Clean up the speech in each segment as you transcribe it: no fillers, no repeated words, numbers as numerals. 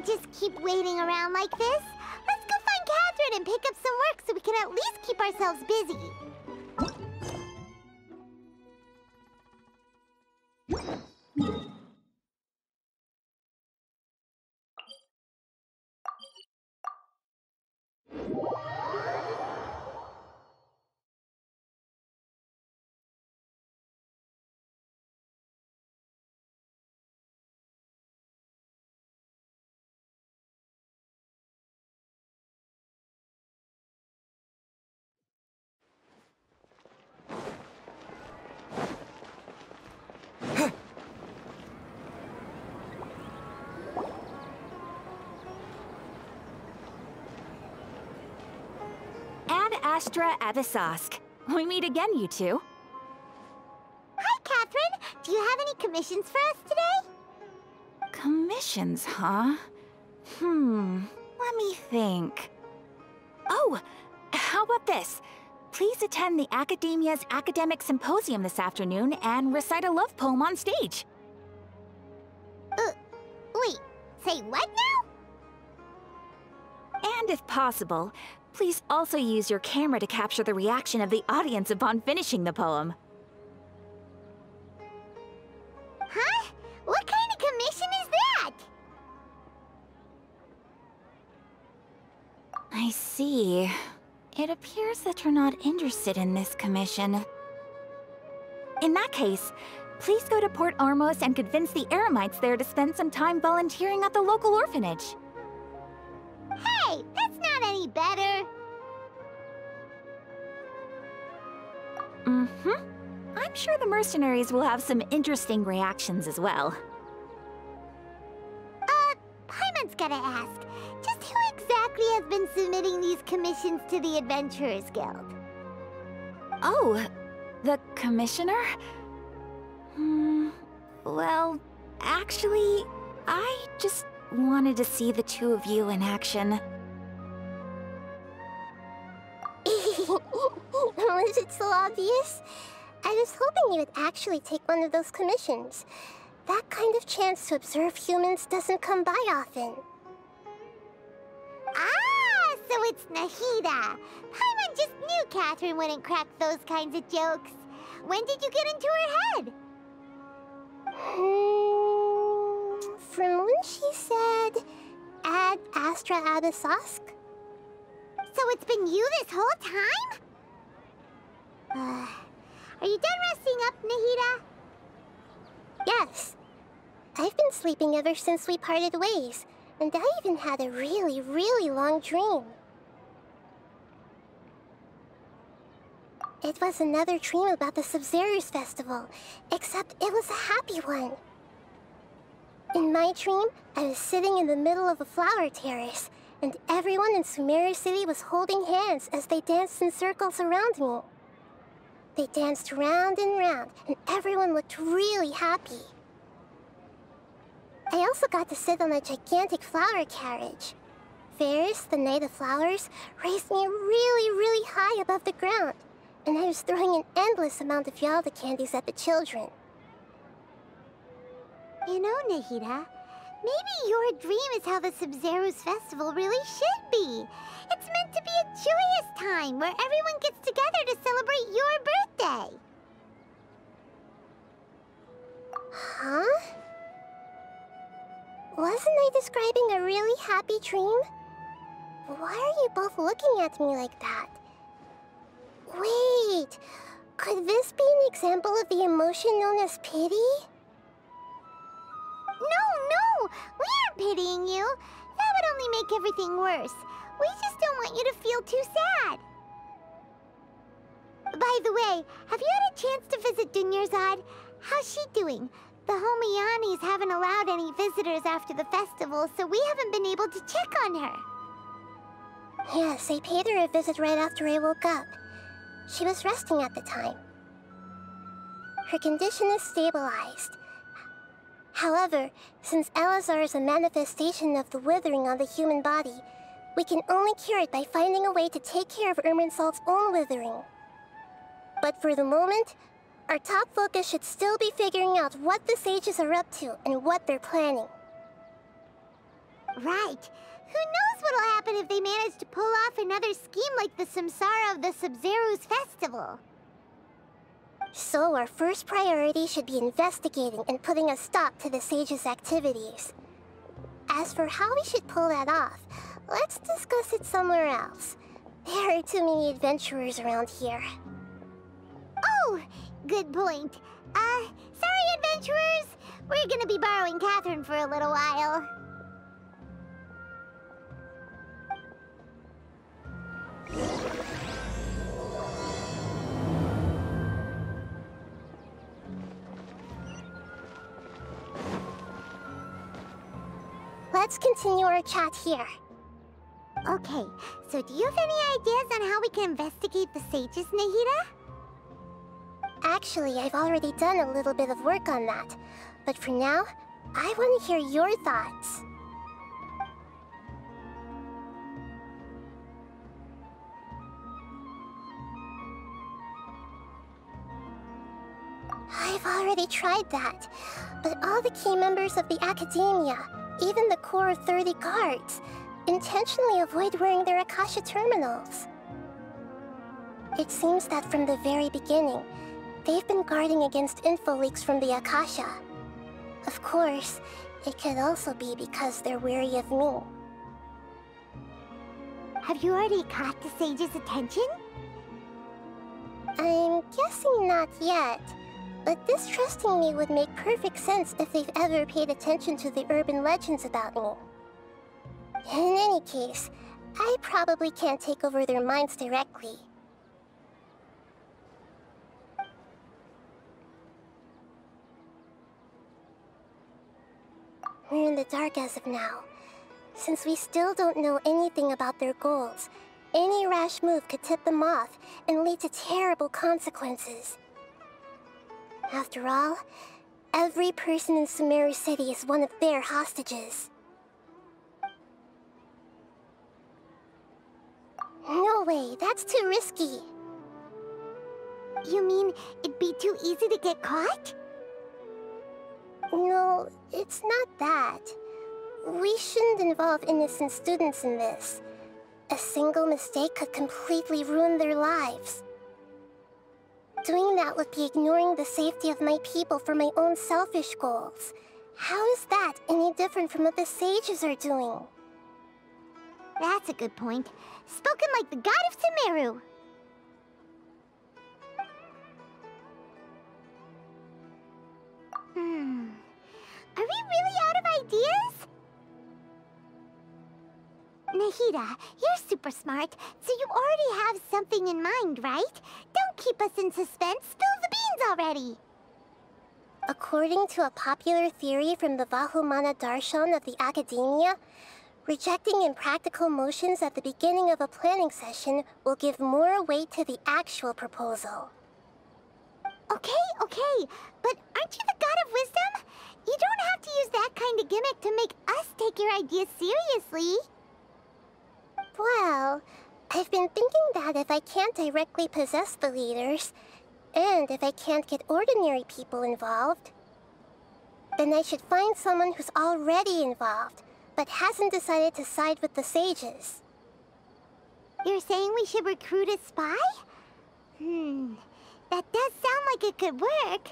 just keep waiting around like this. Let's go find Catherine and pick up some work so we can at least keep ourselves busy. Ad Astra Abyssosque. We meet again, you two. Hi, Catherine. Do you have any commissions for us today? Commissions, huh? Let me think. Oh, how about this? Please attend the Academia's Academic Symposium this afternoon and recite a love poem on stage. Wait, say what now? And if possible, please also use your camera to capture the reaction of the audience upon finishing the poem. Huh? What kind of commission is that? I see. It appears that you're not interested in this commission. In that case, please go to Port Ormos and convince the Eremites there to spend some time volunteering at the local orphanage. Hey, that's not any better. I'm sure the mercenaries will have some interesting reactions as well. Paimon's gotta ask, just who exactly has been submitting these commissions to the Adventurers Guild? Oh, the commissioner? Well, actually, I just wanted to see the two of you in action. Was it so obvious? I was hoping you would actually take one of those commissions. That kind of chance to observe humans doesn't come by often. Ah, so it's Nahida. Paimon just knew Catherine wouldn't crack those kinds of jokes. When did you get into her head? From when she said, Ad Astra Abyssosque? So it's been you this whole time? Are you done resting up, Nahida? Yes. I've been sleeping ever since we parted ways, and I even had a really, really long dream. It was another dream about the Sabzeruz festival, except it was a happy one. In my dream, I was sitting in the middle of a flower terrace, and everyone in Sumeru City was holding hands as they danced in circles around me. They danced round and round, and everyone looked really happy. I also got to sit on a gigantic flower carriage. Ferris, the Knight of Flowers, raised me really, really high above the ground, and I was throwing an endless amount of Yalda candies at the children. You know, Nahida, maybe your dream is how the Sabzeruz festival really should be. It's meant to be a joyous time where everyone gets together to celebrate your birthday. Huh? Wasn't I describing a really happy dream? Why are you both looking at me like that? Wait, could this be an example of the emotion known as pity? No, we aren't pitying you. That would only make everything worse. We just don't want you to feel too sad. By the way, have you had a chance to visit Dunyarzad? How's she doing? The Homianis haven't allowed any visitors after the festival, so we haven't been able to check on her. Yes, I paid her a visit right after I woke up. She was resting at the time. Her condition is stabilized. However, since Elazar is a manifestation of the withering on the human body, we can only cure it by finding a way to take care of Irminsul's own withering. But for the moment, our top focus should still be figuring out what the sages are up to and what they're planning. Right. Who knows what'll happen if they manage to pull off another scheme like the Samsara of the Sub-Zero's festival. So our first priority should be investigating and putting a stop to the Sage's activities. As for how we should pull that off, let's discuss it somewhere else. There are too many adventurers around here. Oh, good point. Sorry, adventurers. We're gonna be borrowing Catherine for a little while. Let's continue our chat here. Okay, so do you have any ideas on how we can investigate the Sages, Nahida? Actually, I've already done a little bit of work on that. But for now, I want to hear your thoughts. I've already tried that, but all the key members of the Academia, even the core of 30 guards, intentionally avoid wearing their Akasha terminals. It seems that from the very beginning, they've been guarding against info leaks from the Akasha. Of course, it could also be because they're wary of me. Have you already caught the Sage's attention? I'm guessing not yet, but distrusting me would make perfect sense if they've ever paid attention to the urban legends about me. In any case, I probably can't take over their minds directly. We're in the dark as of now. Since we still don't know anything about their goals, any rash move could tip them off and lead to terrible consequences. After all, every person in Sumeru City is one of their hostages. No way, that's too risky. You mean it'd be too easy to get caught? No, it's not that. We shouldn't involve innocent students in this. A single mistake could completely ruin their lives. Doing that would be ignoring the safety of my people for my own selfish goals. How is that any different from what the Sages are doing? That's a good point. Spoken like the god of Sumeru. Are we really out of ideas? Nahida, you're super smart, so you already have something in mind, right? Don't keep us in suspense. Spill the beans already. According to a popular theory from the Vahumana Darshan of the Academia, rejecting impractical motions at the beginning of a planning session will give more weight to the actual proposal. Okay, but aren't you the god of wisdom? You don't have to use that kind of gimmick to make us take your ideas seriously. Well, I've been thinking that if I can't directly possess the leaders, and if I can't get ordinary people involved, then I should find someone who's already involved, but hasn't decided to side with the Sages. You're saying we should recruit a spy? That does sound like it could work.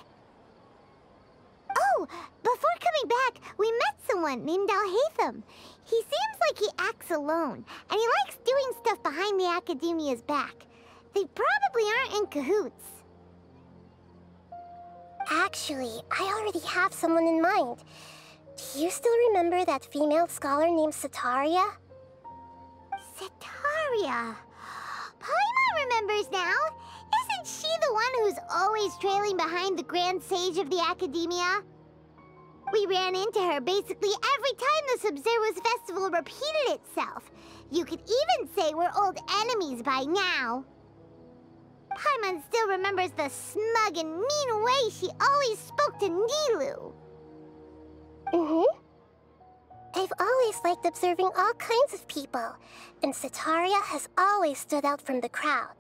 Oh, before coming back, we met someone named Alhaitham. He seems like he acts alone, and he likes doing stuff behind the Academia's back. They probably aren't in cahoots. Actually, I already have someone in mind. Do you still remember that female scholar named Setaria? Setaria. Paimon remembers now. Isn't she the one who's always trailing behind the Grand Sage of the Academia? We ran into her basically every time the Sub-Zero's festival repeated itself. You could even say we're old enemies by now. Paimon still remembers the smug and mean way she always spoke to Nilou. I've always liked observing all kinds of people, and Setaria has always stood out from the crowd.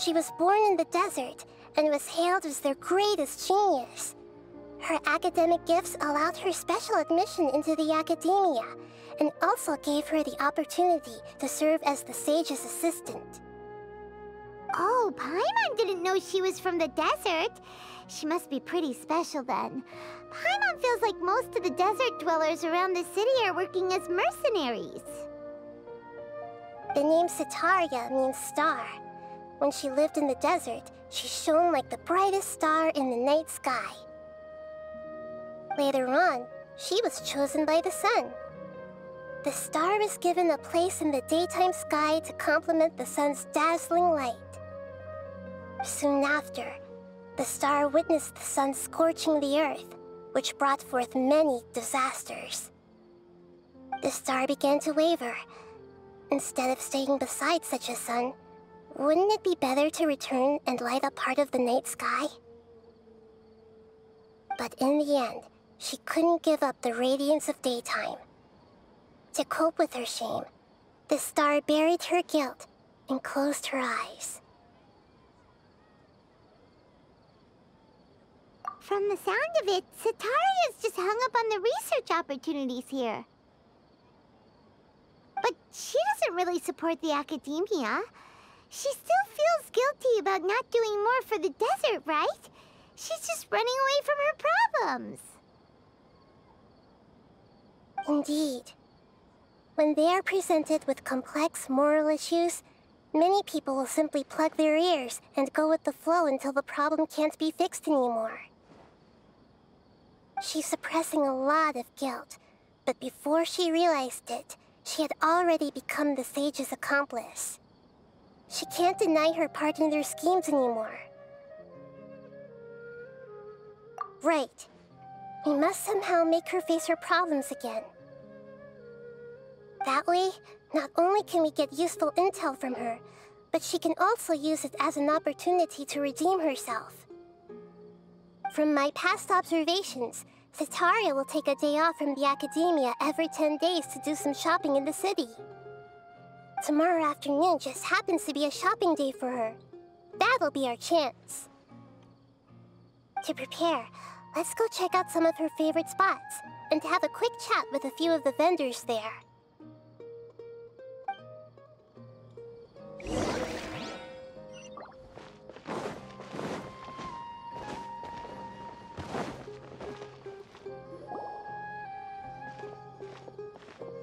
She was born in the desert and was hailed as their greatest genius. Her academic gifts allowed her special admission into the academia, and also gave her the opportunity to serve as the sage's assistant. Oh, Paimon didn't know she was from the desert. She must be pretty special then. Paimon feels like most of the desert dwellers around the city are working as mercenaries. The name Setaria means star. When she lived in the desert, she shone like the brightest star in the night sky. Later on, she was chosen by the sun. The star was given a place in the daytime sky to complement the sun's dazzling light. Soon after, the star witnessed the sun scorching the earth, which brought forth many disasters. The star began to waver. Instead of staying beside such a sun, wouldn't it be better to return and light up part of the night sky? But in the end, she couldn't give up the radiance of daytime. To cope with her shame, the star buried her guilt and closed her eyes. From the sound of it, Setaria's just hung up on the research opportunities here. But she doesn't really support the academia. She still feels guilty about not doing more for the desert, right? She's just running away from her problems. Indeed. When they are presented with complex moral issues, many people will simply plug their ears and go with the flow until the problem can't be fixed anymore. She's suppressing a lot of guilt, but before she realized it, she had already become the sage's accomplice. She can't deny her part in their schemes anymore. Right. We must somehow make her face her problems again. That way, not only can we get useful intel from her, but she can also use it as an opportunity to redeem herself. From my past observations, Setaria will take a day off from the academia every 10 days to do some shopping in the city. Tomorrow afternoon just happens to be a shopping day for her. That'll be our chance. To prepare, let's go check out some of her favorite spots, and to have a quick chat with a few of the vendors there.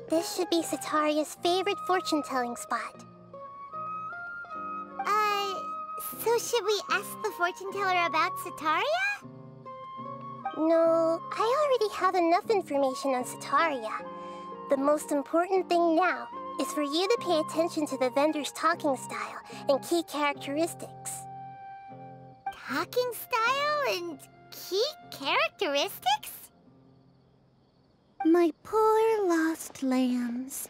This should be Setaria's favorite fortune-telling spot. So should we ask the fortune teller about Setaria? No, I already have enough information on Setaria. The most important thing now is for you to pay attention to the vendor's talking style and key characteristics. Talking style and key characteristics? My poor lost lambs,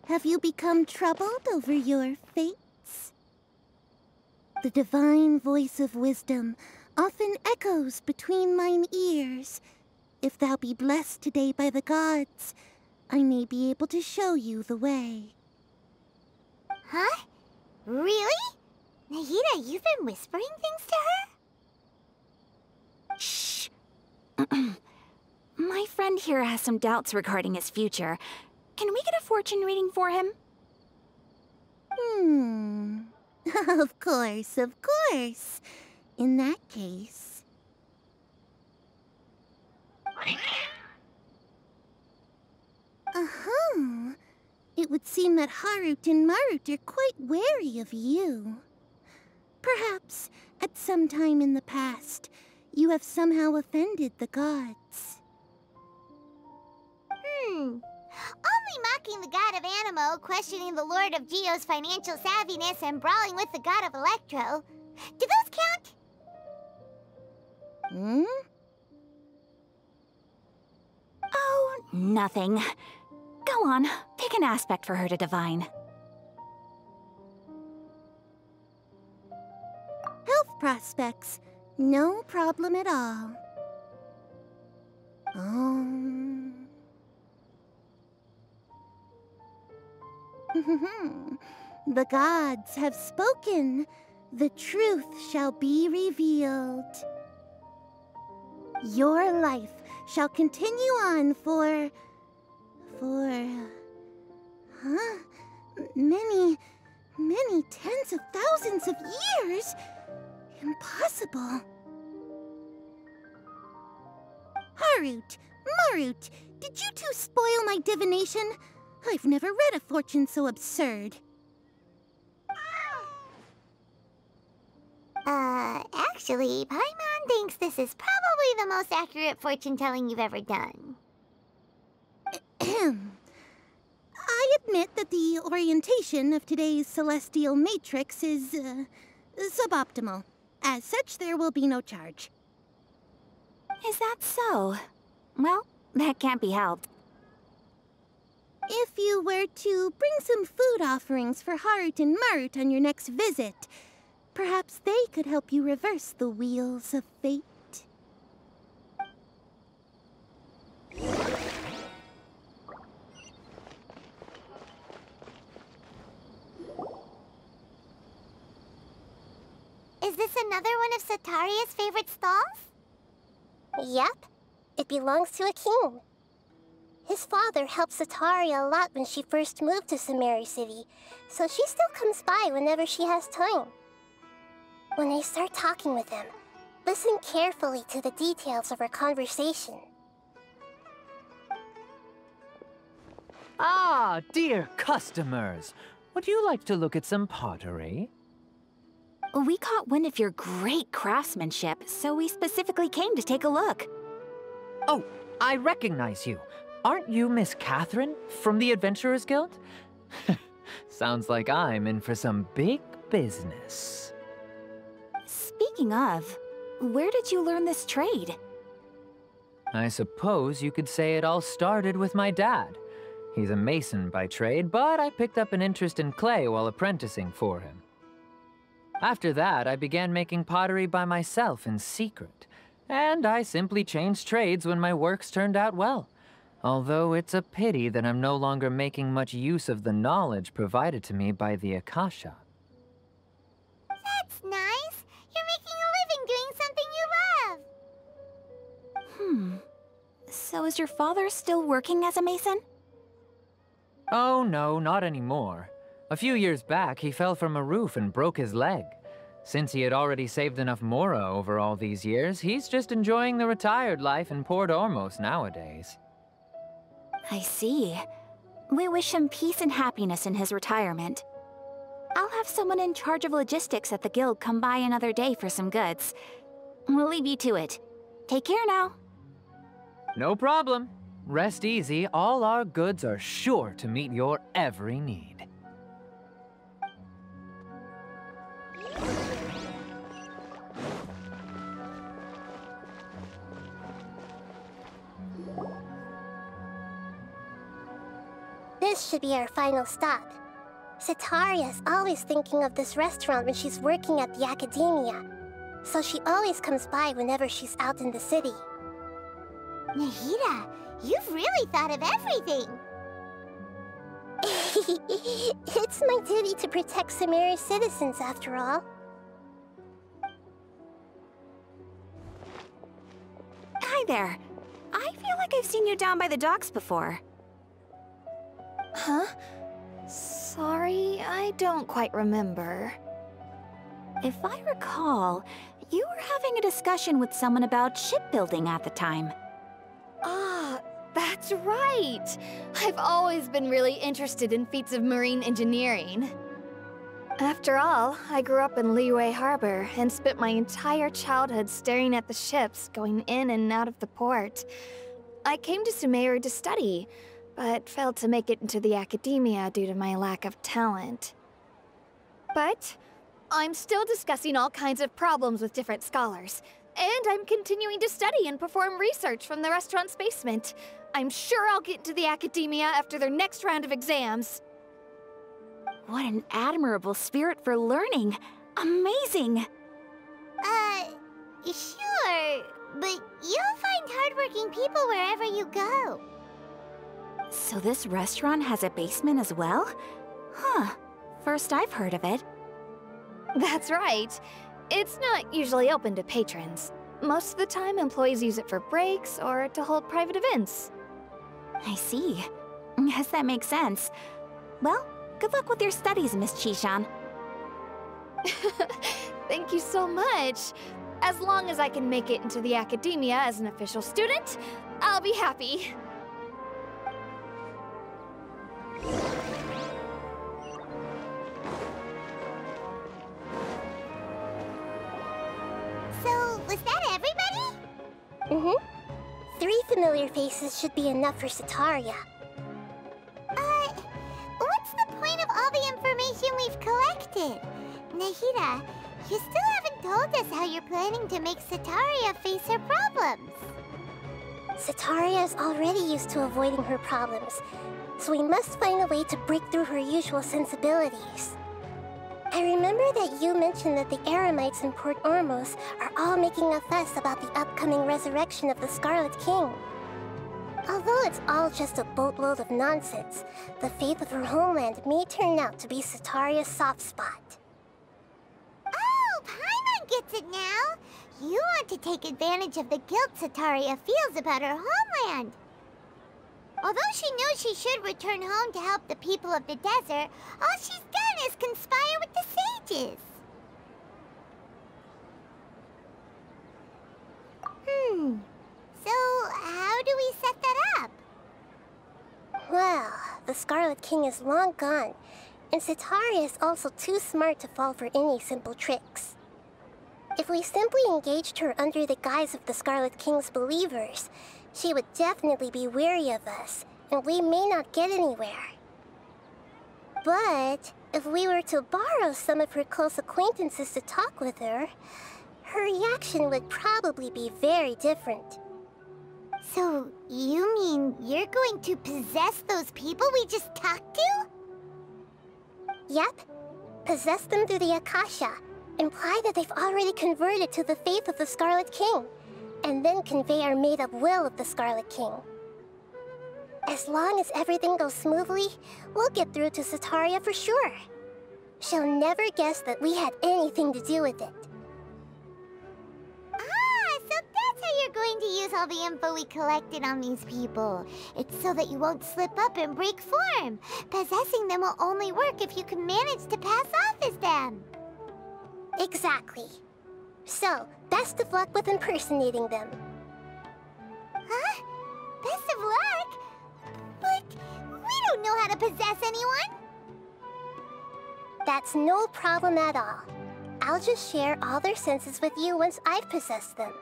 have you become troubled over your fates? The divine voice of wisdom often echoes between mine ears. If thou be blessed today by the gods, I may be able to show you the way. Huh? Really? Nahida, you've been whispering things to her? Shh. My friend here has some doubts regarding his future. Can we get a fortune reading for him? Of course, of course. In that case... It would seem that Harut and Marut are quite wary of you. Perhaps, at some time in the past, you have somehow offended the gods. Only mocking the god of Animo, questioning the lord of Geo's financial savviness, and brawling with the god of Electro. Do those count? Oh, nothing. Go on, pick an aspect for her to divine. Health prospects. No problem at all. The gods have spoken. The truth shall be revealed. Your life shall continue on for... many tens of thousands of years? Impossible. Harut, Marut, did you two spoil my divination? I've never read a fortune so absurd. Actually, Paimon thinks this is probably the most accurate fortune-telling you've ever done. I admit that the orientation of today's celestial matrix is, suboptimal. As such, there will be no charge. Is that so? Well, that can't be helped. If you were to bring some food offerings for Harut and Marut on your next visit, perhaps they could help you reverse the wheels of fate. Is this another one of Setaria's favorite stalls? Yep. It belongs to a king. His father helped Setaria a lot when she first moved to Sumeru City, so she still comes by whenever she has time. When I start talking with him, listen carefully to the details of our conversation. Ah, dear customers! Would you like to look at some pottery? We caught wind of your great craftsmanship, so we specifically came to take a look. Oh, I recognize you. Aren't you Miss Catherine from the Adventurers Guild? Sounds like I'm in for some big business. Speaking of, where did you learn this trade? I suppose you could say it all started with my dad. He's a mason by trade, but I picked up an interest in clay while apprenticing for him. After that, I began making pottery by myself in secret, and I simply changed trades when my works turned out well. Although it's a pity that I'm no longer making much use of the knowledge provided to me by the Akasha. That's nice. You're making a living doing something you love. So is your father still working as a mason? Oh no, not anymore. A few years back, he fell from a roof and broke his leg. Since he had already saved enough Mora over all these years, he's just enjoying the retired life in Port Ormos nowadays. I see. We wish him peace and happiness in his retirement. I'll have someone in charge of logistics at the guild come by another day for some goods. We'll leave you to it. Take care now. No problem. Rest easy, all our goods are sure to meet your every need. This should be our final stop. Setaria's always thinking of this restaurant when she's working at the academia, so she always comes by whenever she's out in the city. Nahida, you've really thought of everything. It's my duty to protect Sumeru's citizens, after all. Hi there. I feel like I've seen you down by the docks before. Huh? Sorry, I don't quite remember. If I recall, you were having a discussion with someone about shipbuilding at the time. Ah, that's right! I've always been really interested in feats of marine engineering. After all, I grew up in Liyue Harbor and spent my entire childhood staring at the ships going in and out of the port. I came to Sumeru to study, but failed to make it into the academia due to my lack of talent. But I'm still discussing all kinds of problems with different scholars, and I'm continuing to study and perform research from the restaurant's basement. I'm sure I'll get into the academia after their next round of exams. What an admirable spirit for learning! Amazing! Sure, but you'll find hardworking people wherever you go. So this restaurant has a basement as well? Huh. First I've heard of it. That's right. It's not usually open to patrons. Most of the time, employees use it for breaks or to hold private events. I see. Yes, that makes sense. Well, good luck with your studies, Miss Chishan. Thank you so much. As long as I can make it into the academia as an official student, I'll be happy. So, was that everybody? Mm-hmm. 3 familiar faces should be enough for Setaria. What's the point of all the information we've collected? Nahida, you still haven't told us how you're planning to make Setaria face her problems. Setaria is already used to avoiding her problems, so we must find a way to break through her usual sensibilities. I remember that you mentioned that the Eremites in Port Ormos are all making a fuss about the upcoming resurrection of the Scarlet King. Although it's all just a boatload of nonsense, the faith of her homeland may turn out to be Setaria's soft spot. Oh, Paimon gets it now! You want to take advantage of the guilt Setaria feels about her homeland. Although she knows she should return home to help the people of the desert, all she's done is conspire with the sages. So how do we set that up? Well, the Scarlet King is long gone, and Setaria is also too smart to fall for any simple tricks. If we simply engaged her under the guise of the Scarlet King's believers, she would definitely be wary of us, and we may not get anywhere. But if we were to borrow some of her close acquaintances to talk with her, her reaction would probably be very different. So, you mean you're going to possess those people we just talked to? Yep. Possess them through the Akasha. Imply that they've already converted to the faith of the Scarlet King, and then convey our made-up will of the Scarlet King. As long as everything goes smoothly, we'll get through to Setaria for sure. She'll never guess that we had anything to do with it. So that's how you're going to use all the info we collected on these people. It's so that you won't slip up and break form. Possessing them will only work if you can manage to pass off as them. Exactly. So, best of luck with impersonating them. Huh? Best of luck? But we don't know how to possess anyone. That's no problem at all. I'll just share all their senses with you once I've possessed them.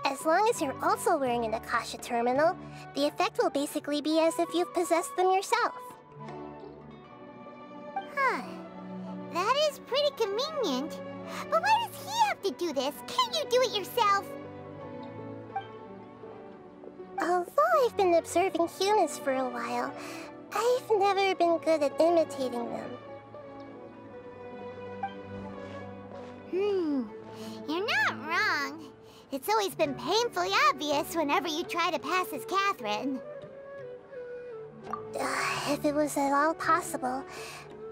As long as you're also wearing an Akasha terminal, the effect will basically be as if you've possessed them yourself. Huh. That is pretty convenient. But why does he have to do this? Can't you do it yourself? Although I've been observing humans for a while, I've never been good at imitating them. You're not wrong. It's always been painfully obvious whenever you try to pass as Catherine. If it was at all possible,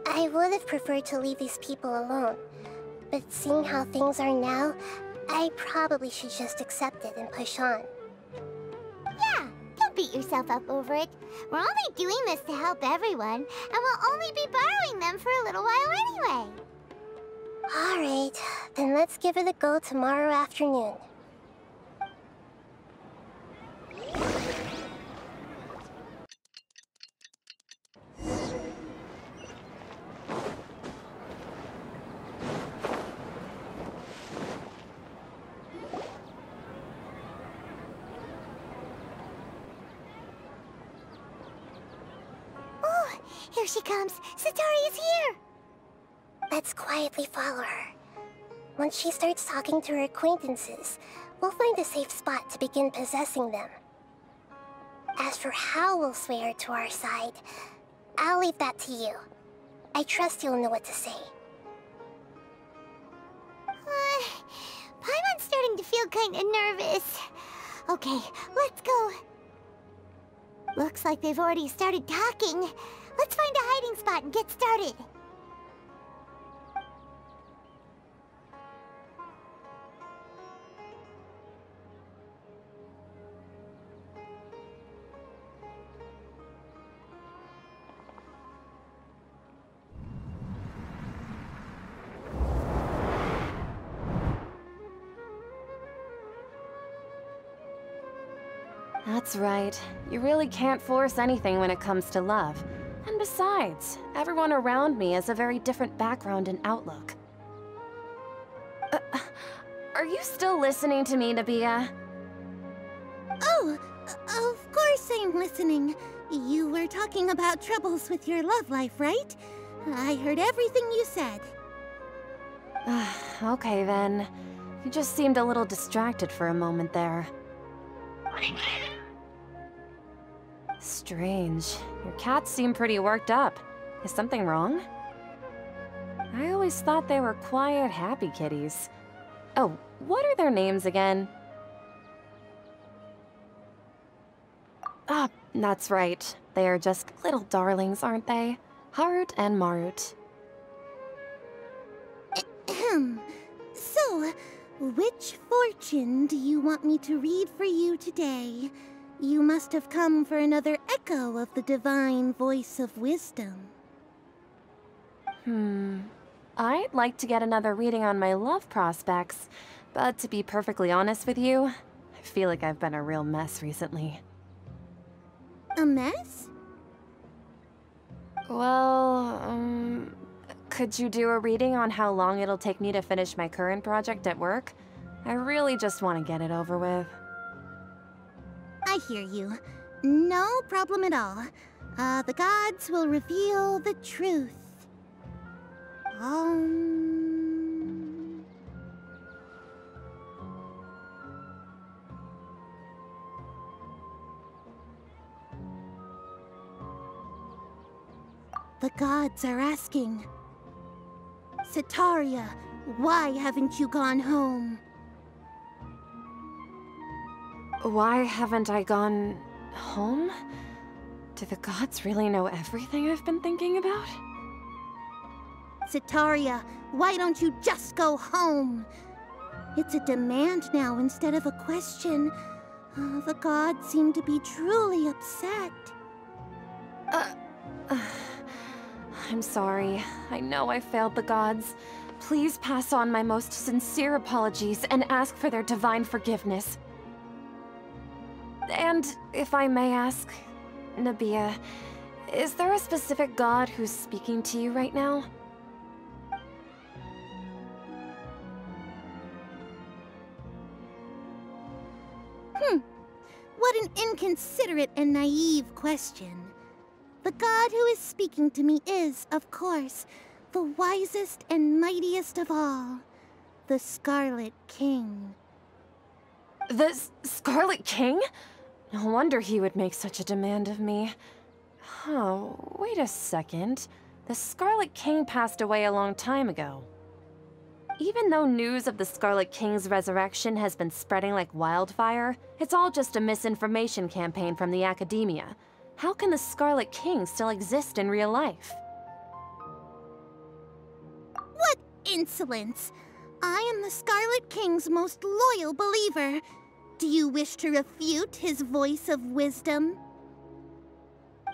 I would have preferred to leave these people alone. But seeing how things are now, I probably should just accept it and push on. Yeah, don't beat yourself up over it. We're only doing this to help everyone, and we'll only be borrowing them for a little while anyway. Alright, then let's give it a go tomorrow afternoon. Oh, here she comes. Setaria is here. Let's quietly follow her. Once she starts talking to her acquaintances, we'll find a safe spot to begin possessing them. As for how we'll sway her to our side, I'll leave that to you. I trust you'll know what to say. Paimon's starting to feel kinda nervous. Okay, let's go. Looks like they've already started talking. Let's find a hiding spot and get started. That's right. You really can't force anything when it comes to love. And besides, everyone around me has a very different background and outlook. Are you still listening to me, Nabiya? Oh, of course I'm listening. You were talking about troubles with your love life, right? I heard everything you said. Okay then. You just seemed a little distracted for a moment there. Strange. Your cats seem pretty worked up. Is something wrong? I always thought they were quiet, happy kitties. Oh, what are their names again? Ah, that's right. They are just little darlings, aren't they? Harut and Marut. So, which fortune do you want me to read for you today? You must have come for another echo of the divine voice of wisdom. I'd like to get another reading on my love prospects, but to be perfectly honest with you, I feel like I've been a real mess recently. A mess? Well, could you do a reading on how long it'll take me to finish my current project at work? I really just want to get it over with. I hear you. No problem at all. The gods will reveal the truth. The gods are asking. Setaria, why haven't you gone home? Why haven't I gone home? Do the gods really know everything I've been thinking about? Setaria, why don't you just go home? It's a demand now instead of a question. The gods seem to be truly upset. I'm sorry. I know I failed the gods. Please pass on my most sincere apologies and ask for their divine forgiveness. And if I may ask, Nabiya, is there a specific god who's speaking to you right now? What an inconsiderate and naive question. The god who is speaking to me is, of course, the wisest and mightiest of all, the Scarlet King. The Scarlet King? No wonder he would make such a demand of me. Oh, wait a second. The Scarlet King passed away a long time ago. Even though news of the Scarlet King's resurrection has been spreading like wildfire, it's all just a misinformation campaign from the Academia. How can the Scarlet King still exist in real life? What insolence! I am the Scarlet King's most loyal believer. Do you wish to refute his voice of wisdom?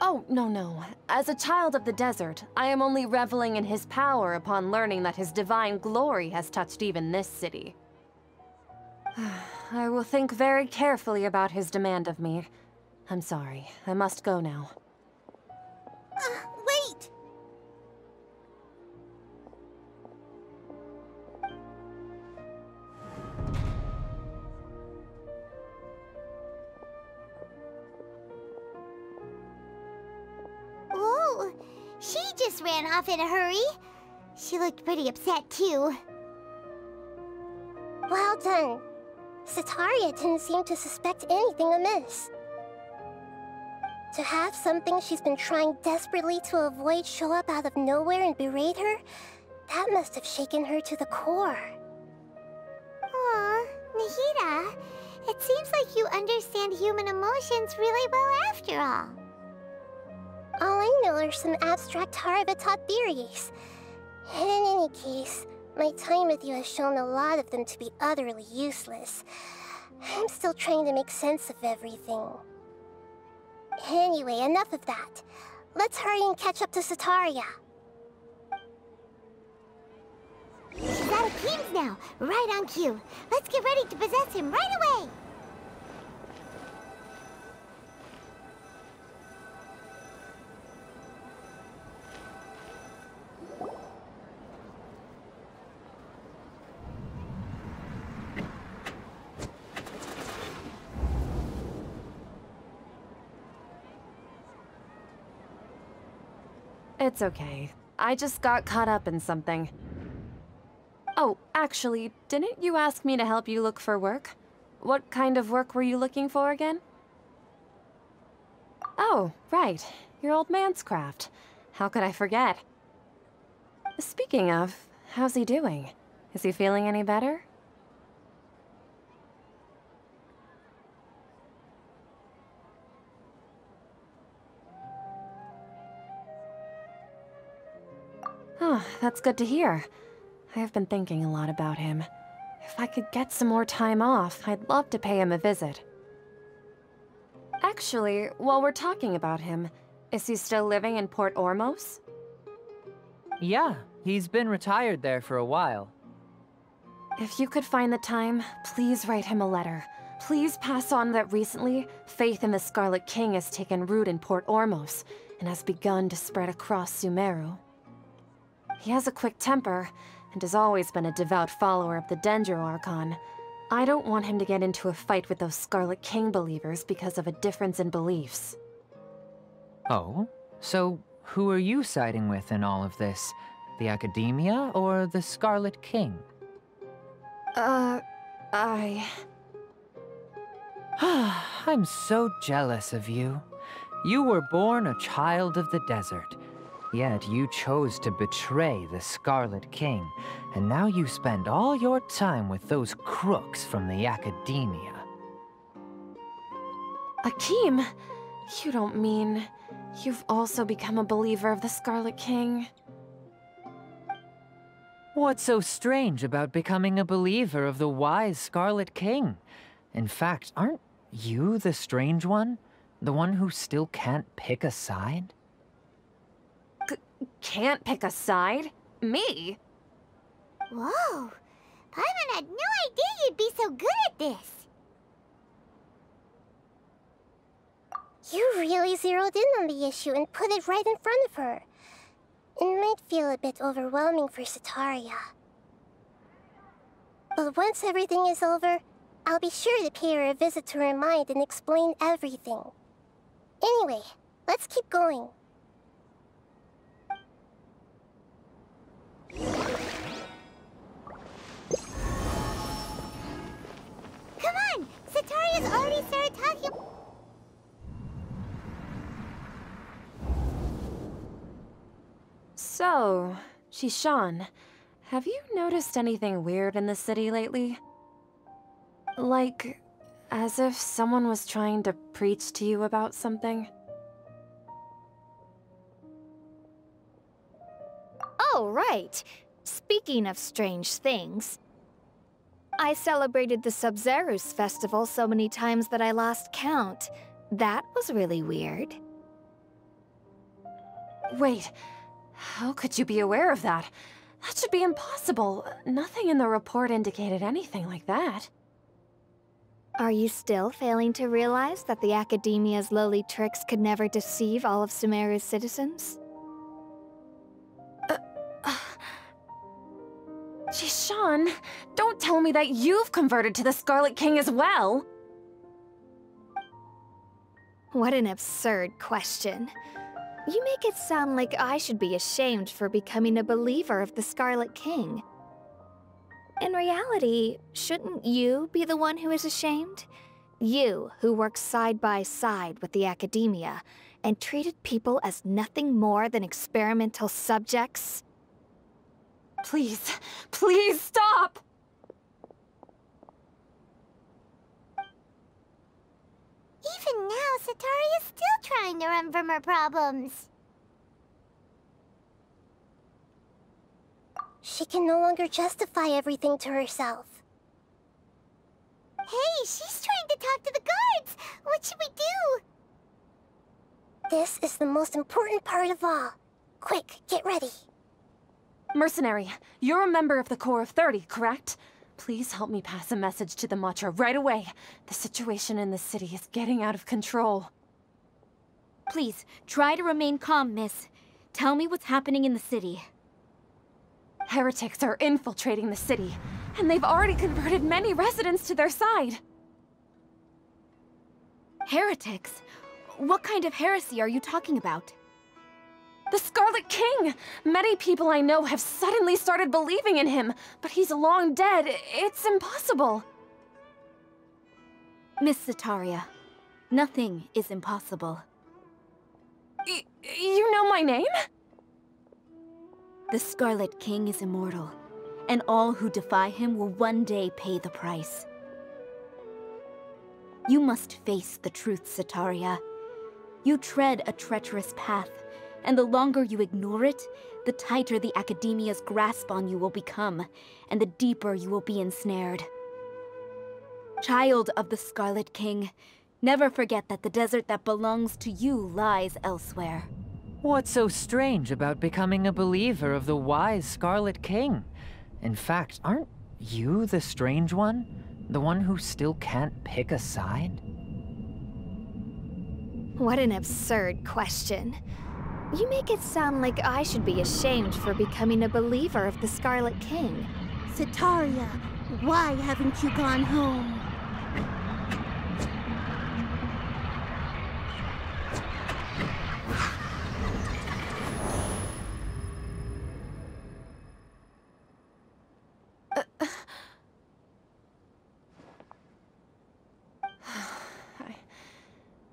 Oh, no. As a child of the desert, I am only reveling in his power upon learning that his divine glory has touched even this city. I will think very carefully about his demand of me. I'm sorry. I must go now. Wait! Ooh, she just ran off in a hurry. She looked pretty upset, too. Well done. Setaria didn't seem to suspect anything amiss. To have something she's been trying desperately to avoid show up out of nowhere and berate her, that must have shaken her to the core. Aw, Nahida, it seems like you understand human emotions really well after all. All I know are some abstract Haravatot theories. And in any case, my time with you has shown a lot of them to be utterly useless. I'm still trying to make sense of everything. Anyway, enough of that. Let's hurry and catch up to Setaria. She's out of teams now, right on cue. Let's get ready to possess him right away. It's okay. I just got caught up in something. Oh, actually, didn't you ask me to help you look for work? What kind of work were you looking for again? Oh, right. Your old man's craft. How could I forget? Speaking of, how's he doing? Is he feeling any better? Oh, that's good to hear. I have been thinking a lot about him. If I could get some more time off, I'd love to pay him a visit. Actually, while we're talking about him, is he still living in Port Ormos? Yeah, he's been retired there for a while. If you could find the time, please write him a letter. Please pass on that recently, faith in the Scarlet King has taken root in Port Ormos and has begun to spread across Sumeru. He has a quick temper, and has always been a devout follower of the Dendro Archon. I don't want him to get into a fight with those Scarlet King believers because of a difference in beliefs. Oh? So, who are you siding with in all of this? The Academia or the Scarlet King? I'm so jealous of you. You were born a child of the desert. Yet you chose to betray the Scarlet King, and now you spend all your time with those crooks from the Academia. Akeem, you don't mean you've also become a believer of the Scarlet King? What's so strange about becoming a believer of the wise Scarlet King? In fact, aren't you the strange one? The one who still can't pick a side? Can't pick a side? Me? Whoa! Paimon had no idea you'd be so good at this! You really zeroed in on the issue and put it right in front of her. It might feel a bit overwhelming for Setaria. But once everything is over, I'll be sure to pay her a visit to her mind and explain everything. Anyway, let's keep going. Come on! Setaria's already started talking. So, Shishan, have you noticed anything weird in the city lately? Like, as if someone was trying to preach to you about something? Oh, right. Speaking of strange things, I celebrated the Sabzeruz festival so many times that I lost count. That was really weird. Wait, how could you be aware of that? That should be impossible. Nothing in the report indicated anything like that. Are you still failing to realize that the Academia's lowly tricks could never deceive all of Sumeru's citizens? Shishan, don't tell me that you've converted to the Scarlet King as well! What an absurd question. You make it sound like I should be ashamed for becoming a believer of the Scarlet King. In reality, shouldn't you be the one who is ashamed? You, who works side by side with the Academia and treated people as nothing more than experimental subjects? Please, please stop! Even now, Setaria's still trying to run from her problems. She can no longer justify everything to herself. Hey, she's trying to talk to the guards! What should we do? This is the most important part of all. Quick, get ready. Mercenary, you're a member of the Corps of 30, correct? Please help me pass a message to the Matra right away. The situation in the city is getting out of control. Please, try to remain calm, miss. Tell me what's happening in the city. Heretics are infiltrating the city, and they've already converted many residents to their side. Heretics? What kind of heresy are you talking about? The Scarlet King! Many people I know have suddenly started believing in him, but he's long dead. It's impossible. Miss Setaria, nothing is impossible. You know my name? The Scarlet King is immortal, and all who defy him will one day pay the price. You must face the truth, Setaria. You tread a treacherous path, and the longer you ignore it, the tighter the Academia's grasp on you will become, and the deeper you will be ensnared. Child of the Scarlet King, never forget that the desert that belongs to you lies elsewhere. What's so strange about becoming a believer of the wise Scarlet King? In fact, aren't you the strange one? The one who still can't pick a side? What an absurd question. You make it sound like I should be ashamed for becoming a believer of the Scarlet King. Setaria, why haven't you gone home?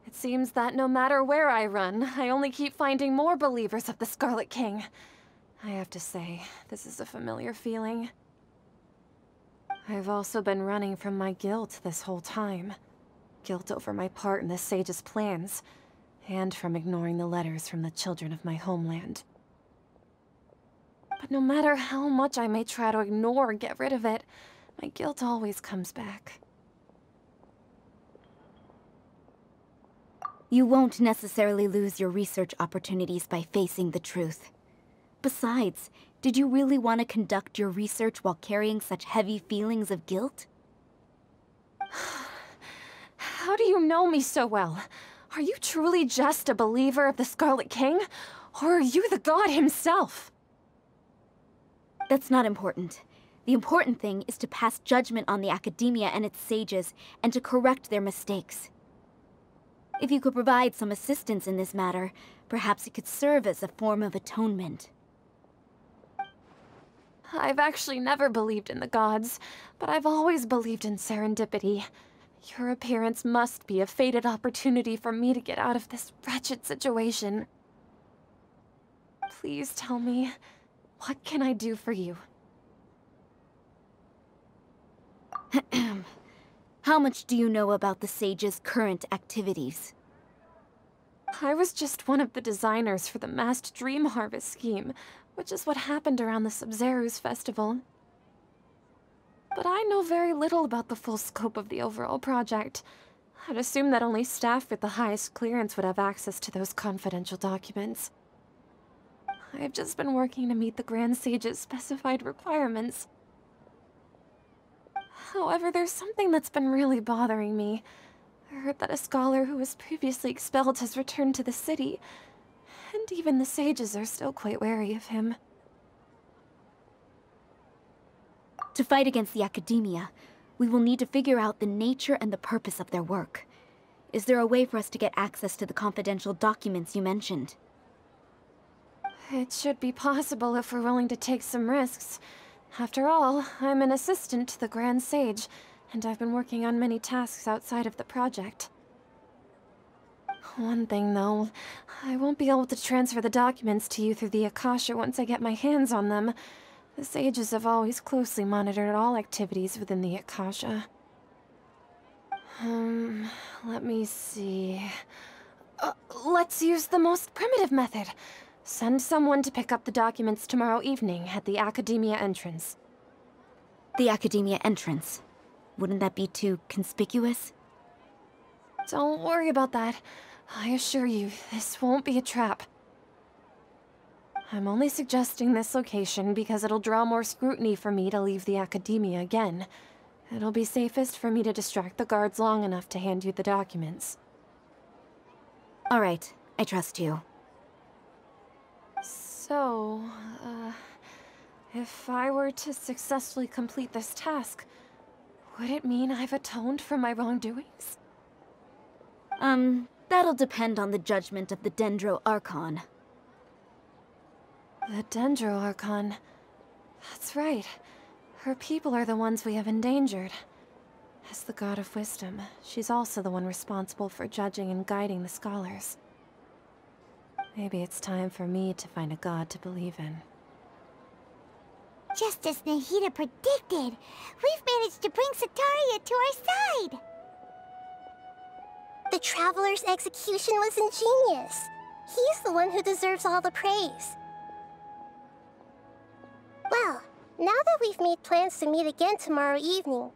It seems that no matter where I run, I only keep finding more believers of the Scarlet King. I have to say, this is a familiar feeling. I've also been running from my guilt this whole time. Guilt over my part in the Sage's plans, and from ignoring the letters from the children of my homeland. But no matter how much I may try to ignore or get rid of it, my guilt always comes back. You won't necessarily lose your research opportunities by facing the truth. Besides, did you really want to conduct your research while carrying such heavy feelings of guilt? How do you know me so well? Are you truly just a believer of the Scarlet King? Or are you the god himself? That's not important. The important thing is to pass judgment on the Academia and its sages, and to correct their mistakes. If you could provide some assistance in this matter, perhaps it could serve as a form of atonement. I've actually never believed in the gods, but I've always believed in serendipity. Your appearance must be a fated opportunity for me to get out of this wretched situation. Please tell me, what can I do for you? How much do you know about the Sage's current activities? I was just one of the designers for the massed dream harvest scheme, which is what happened around the Sabzeruz festival. But I know very little about the full scope of the overall project. I'd assume that only staff with the highest clearance would have access to those confidential documents. I've just been working to meet the Grand Sage's specified requirements. However, there's something that's been really bothering me. I heard that a scholar who was previously expelled has returned to the city, and even the sages are still quite wary of him. To fight against the Academia, we will need to figure out the nature and the purpose of their work. Is there a way for us to get access to the confidential documents you mentioned? It should be possible if we're willing to take some risks. After all, I'm an assistant to the Grand Sage, and I've been working on many tasks outside of the project. One thing, though, I won't be able to transfer the documents to you through the Akasha once I get my hands on them. The Sages have always closely monitored all activities within the Akasha. Let me see... let's use the most primitive method. Send someone to pick up the documents tomorrow evening at the Academia entrance. The Academia entrance? Wouldn't that be too conspicuous? Don't worry about that. I assure you, this won't be a trap. I'm only suggesting this location because it'll draw more scrutiny for me to leave the Academia again. It'll be safest for me to distract the guards long enough to hand you the documents. All right, I trust you. So, if I were to successfully complete this task, would it mean I've atoned for my wrongdoings? That'll depend on the judgment of the Dendro Archon. The Dendro Archon. That's right. Her people are the ones we have endangered. As the God of Wisdom, she's also the one responsible for judging and guiding the scholars. Maybe it's time for me to find a god to believe in. Just as Nahida predicted, we've managed to bring Setaria to our side! The Traveler's execution was ingenious. He's the one who deserves all the praise. Well, now that we've made plans to meet again tomorrow evening,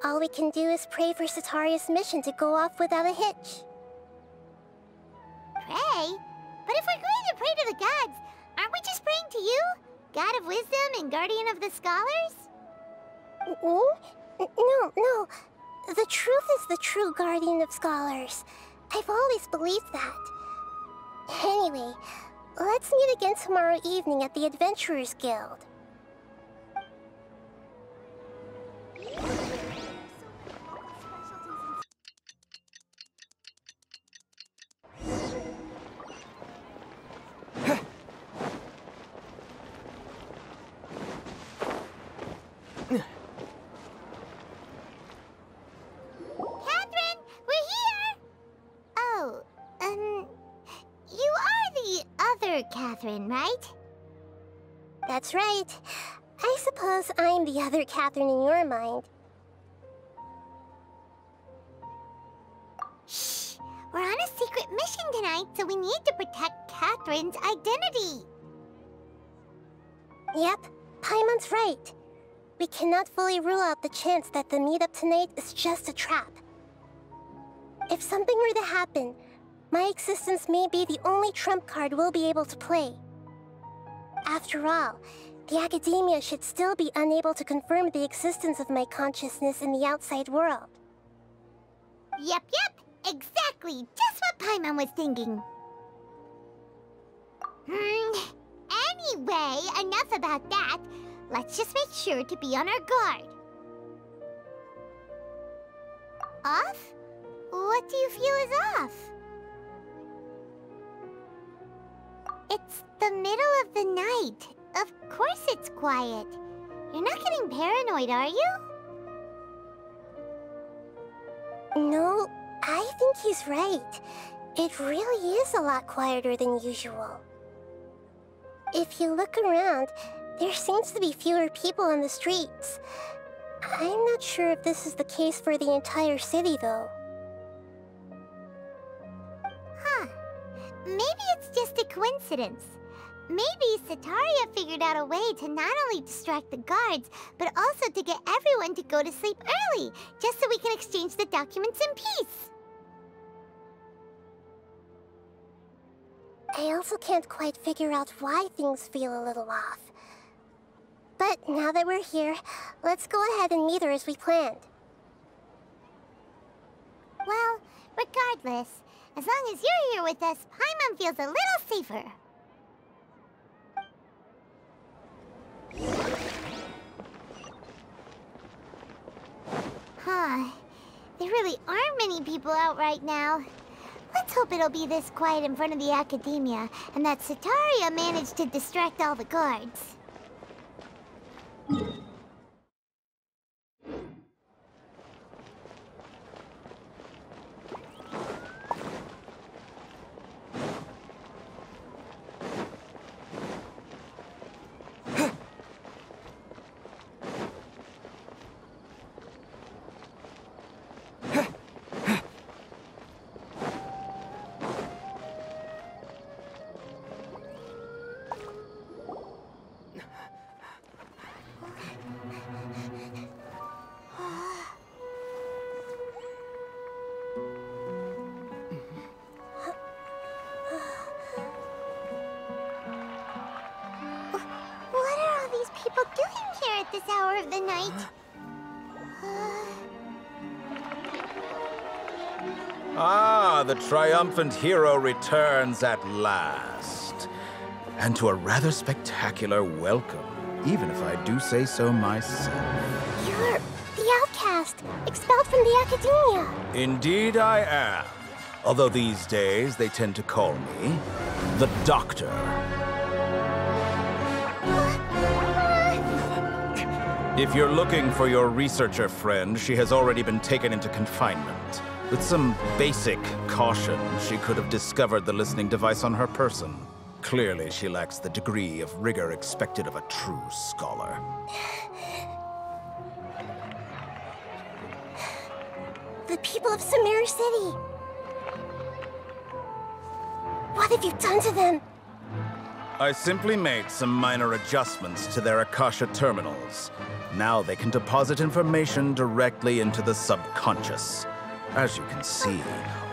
all we can do is pray for Setaria's mission to go off without a hitch. Pray? But if we're going to pray to the gods, aren't we just praying to you? God of Wisdom and Guardian of the Scholars? No. The truth is the true Guardian of Scholars. I've always believed that. Anyway, let's meet again tomorrow evening at the Adventurers Guild. Catherine, right? That's right. I suppose I'm the other Catherine in your mind. Shh! We're on a secret mission tonight, so we need to protect Catherine's identity. Yep, Paimon's right. We cannot fully rule out the chance that the meetup tonight is just a trap. If something were to happen, my existence may be the only trump card we'll be able to play. After all, the Academia should still be unable to confirm the existence of my consciousness in the outside world. Yep. Exactly. Just what Paimon was thinking. Anyway, enough about that. Let's just make sure to be on our guard. Off? What do you feel is off? It's the middle of the night. Of course it's quiet. You're not getting paranoid, are you? No, I think he's right. It really is a lot quieter than usual. If you look around, there seems to be fewer people on the streets. I'm not sure if this is the case for the entire city, though. Maybe it's just a coincidence. Maybe Setaria figured out a way to not only distract the guards, but also to get everyone to go to sleep early, just so we can exchange the documents in peace. I also can't quite figure out why things feel a little off. But now that we're here, let's go ahead and meet her as we planned. Well, regardless, as long as you're here with us, Paimon feels a little safer. There really aren't many people out right now. Let's hope it'll be this quiet in front of the Academia, and that Setaria managed to distract all the guards. People doing here at this hour of the night? The triumphant hero returns at last. And to a rather spectacular welcome, even if I do say so myself. You're the outcast, expelled from the Academia. Indeed I am. Although these days they tend to call me the Doctor. If you're looking for your researcher friend, she has already been taken into confinement. With some basic caution, she could have discovered the listening device on her person. Clearly, she lacks the degree of rigor expected of a true scholar. The people of Sumeru City! What have you done to them? I simply made some minor adjustments to their Akasha terminals. Now they can deposit information directly into the subconscious. As you can see,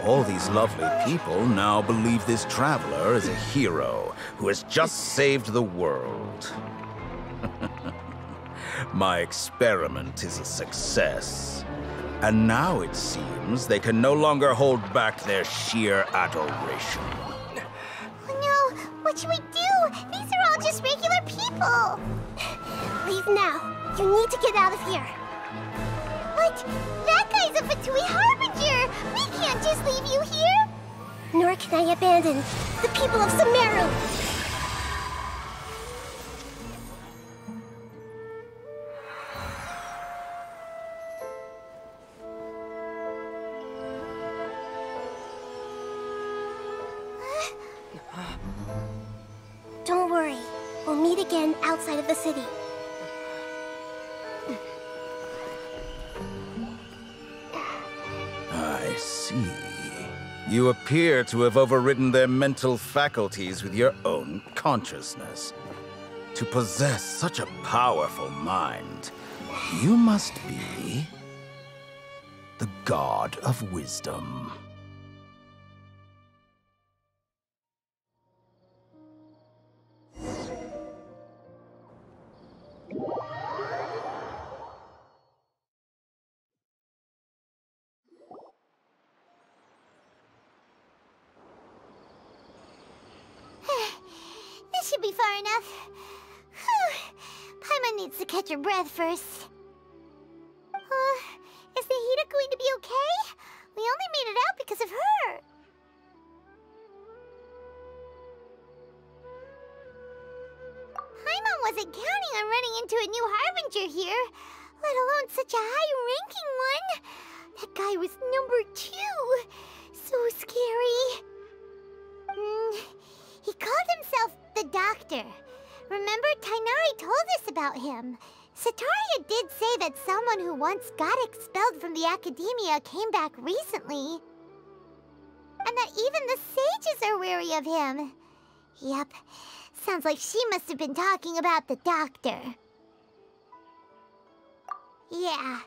all these lovely people now believe this traveler is a hero who has just saved the world. My experiment is a success. And now it seems they can no longer hold back their sheer adoration. Oh no! What should we do? These are all just regular people! Leave now. You need to get out of here. What? That guy's a Fatui Harbinger! We can't just leave you here! Nor can I abandon the people of Sumeru! Don't worry. We'll meet again outside of the city. I see. You appear to have overridden their mental faculties with your own consciousness. To possess such a powerful mind, you must be the God of Wisdom. This should be far enough. Whew. Paimon needs to catch her breath first. Is Nahida going to be okay? We only made it out because of her. Paimon wasn't counting on running into a new Harbinger here, let alone such a high-ranking one. That guy was #2. So scary. He called himself the Doctor. Remember, Tighnari told us about him. Setaria did say that someone who once got expelled from the Academia came back recently. And that even the sages are wary of him. Yep, sounds like she must have been talking about the Doctor. Yeah,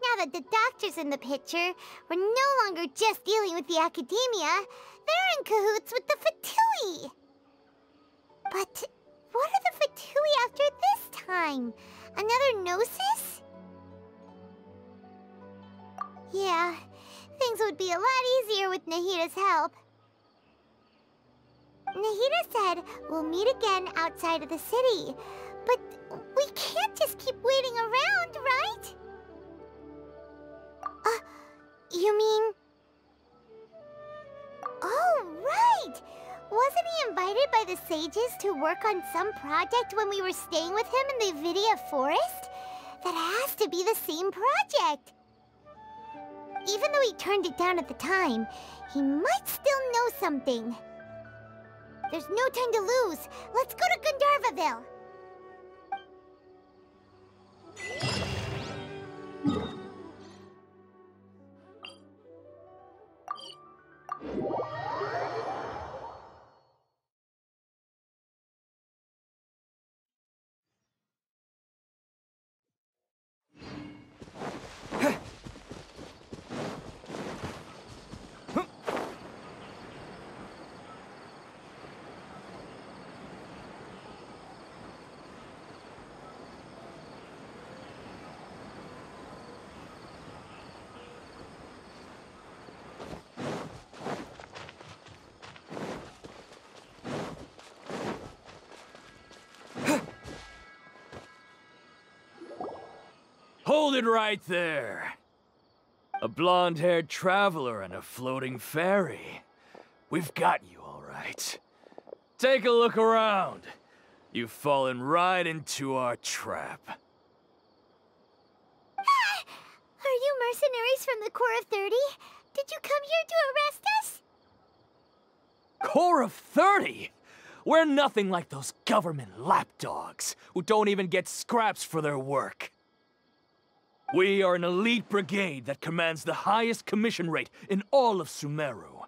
now that the Doctor's in the picture, we're no longer just dealing with the Academia. They're in cahoots with the Fatui. But what are the Fatui after this time? Another Gnosis? Yeah, things would be a lot easier with Nahida's help. Nahida said we'll meet again outside of the city. But we can't just keep waiting around, right? You mean... Oh, right! Wasn't he invited by the sages to work on some project when we were staying with him in the Avidia Forest? That has to be the same project! Even though he turned it down at the time, he might still know something. There's no time to lose. Let's go to Gandharvaville. Hold it right there. A blonde-haired traveler and a floating fairy. We've got you all right. Take a look around. You've fallen right into our trap. you mercenaries from the Corps of 30? Did you come here to arrest us? Corps of 30? We're nothing like those government lapdogs who don't even get scraps for their work. We are an elite brigade that commands the highest commission rate in all of Sumeru.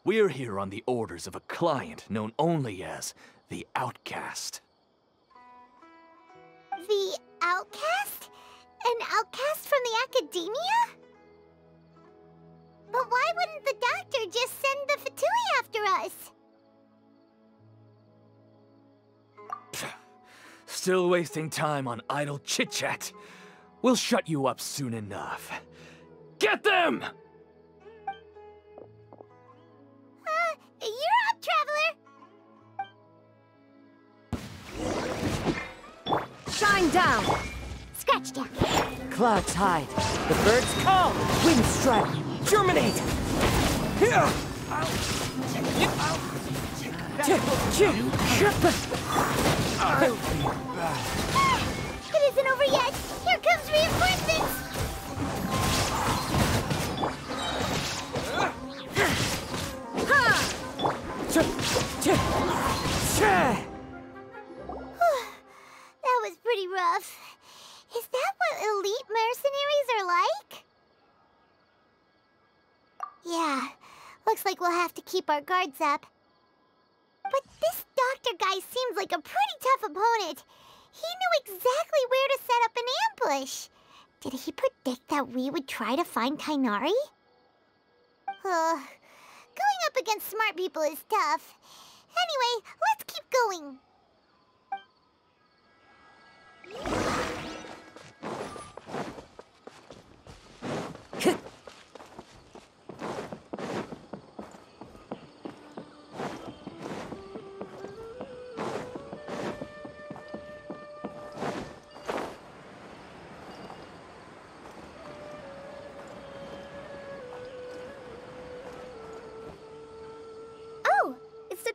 We're here on the orders of a client known only as the Outcast. The Outcast? An outcast from the Academia? But why wouldn't the doctor just send the Fatui after us? Still wasting time on idle chit-chat. We'll shut you up soon enough. Get them! You're up, Traveler! Shine down! Scratch down. Clouds hide. The birds come. Wind strike. Germinate! Here! I'll be back. It isn't over yet! Here comes reinforcements! That was pretty rough. Is that what elite mercenaries are like? Yeah, looks like we'll have to keep our guards up. But this doctor guy seems like a pretty tough opponent. He knew exactly where to set up an ambush. Did he predict that we would try to find Tighnari? Going up against smart people is tough. Anyway, let's keep going.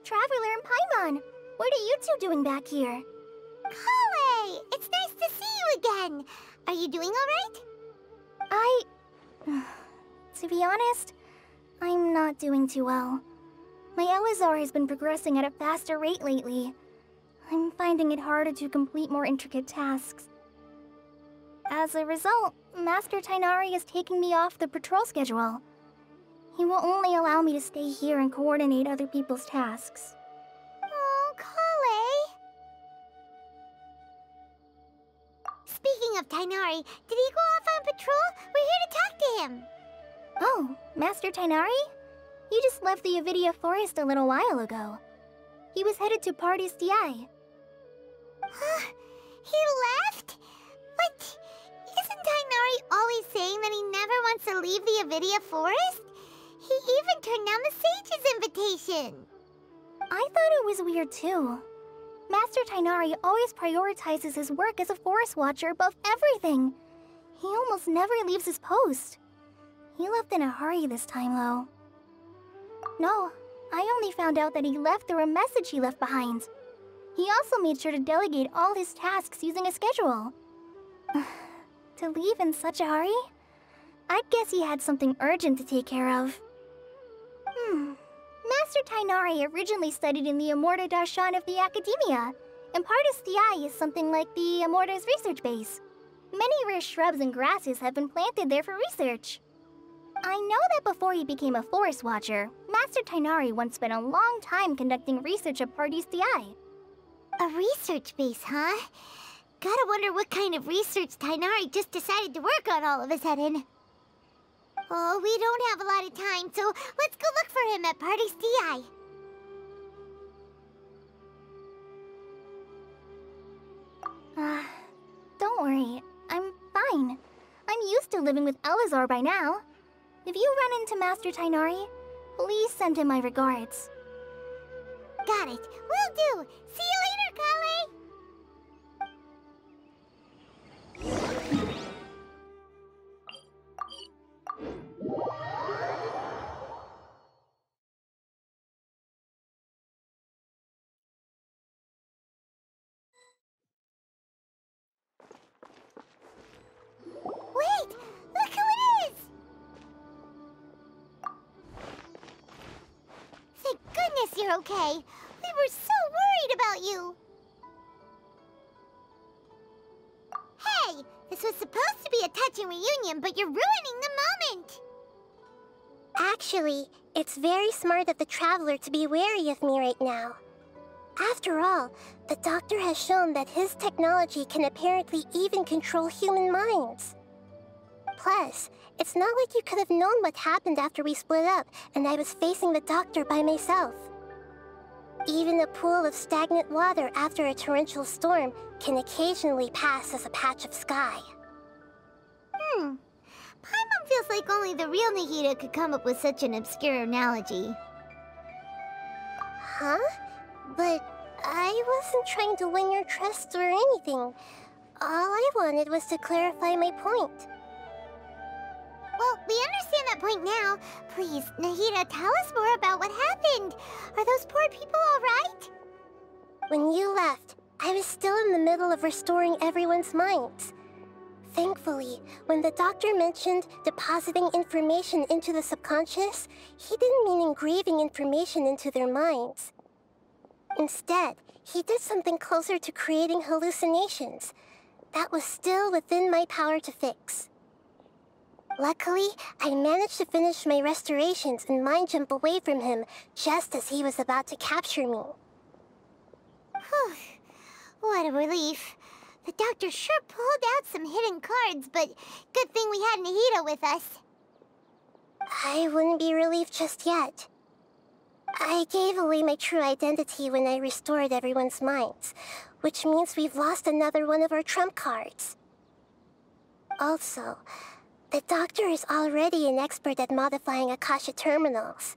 Traveler and Paimon, what are you two doing back here? Collei, it's nice to see you again. Are you doing all right? To be honest, I'm not doing too well. My Elazar has been progressing at a faster rate lately. I'm finding it harder to complete more intricate tasks. As a result, Master Tighnari is taking me off the patrol schedule. He will only allow me to stay here and coordinate other people's tasks. Oh, Collei. Speaking of Tighnari, did he go off on patrol? We're here to talk to him. Oh, Master Tighnari? He just left the Avidia Forest a little while ago. He was headed to Pardis Dhyai. He left? But isn't Tighnari always saying that he never wants to leave the Avidia Forest? He even turned down the Sage's invitation. I thought it was weird too. Master Tighnari always prioritizes his work as a forest watcher above everything. He almost never leaves his post. He left in a hurry this time, though. No, I only found out that he left through a message he left behind. He also made sure to delegate all his tasks using a schedule. To leave in such a hurry? I'd guess he had something urgent to take care of. Master Tighnari originally studied in the Amurta Darshan of the Academia, and Pardis Dhyai is something like the Amurta's research base. Many rare shrubs and grasses have been planted there for research. I know that before he became a forest watcher, Master Tighnari once spent a long time conducting research at Pardis Dhyai. A research base, huh? Gotta wonder what kind of research Tighnari just decided to work on all of a sudden. Oh, we don't have a lot of time, so let's go look for him at Pardis Dhyai. Don't worry. I'm fine. I'm used to living with Elazar by now. If you run into Master Tighnari, please send him my regards. Got it. Will do. See you later, Collei! Wait! Look who you're okay. We were so worried about you. Hey, this was supposed to be a touching reunion, but you're ruining the moment. Actually, it's very smart of the Traveler to be wary of me right now. After all, the Doctor has shown that his technology can apparently even control human minds. Plus, it's not like you could have known what happened after we split up and I was facing the Doctor by myself. Even a pool of stagnant water after a torrential storm can occasionally pass as a patch of sky. Paimon feels like only the real Nahida could come up with such an obscure analogy. Huh? But I wasn't trying to win your trust or anything. All I wanted was to clarify my point. Well, we understand that point now. Please, Nahida, tell us more about what happened. Are those poor people all right? When you left, I was still in the middle of restoring everyone's minds. Thankfully, when the Doctor mentioned depositing information into the subconscious, he didn't mean engraving information into their minds. Instead, he did something closer to creating hallucinations. That was still within my power to fix. Luckily, I managed to finish my restorations and mind jump away from him just as he was about to capture me. Whew. What a relief. The Doctor sure pulled out some hidden cards, but good thing we had Nahida with us. I wouldn't be relieved just yet. I gave away my true identity when I restored everyone's minds, which means we've lost another one of our trump cards. Also, the Doctor is already an expert at modifying Akasha terminals.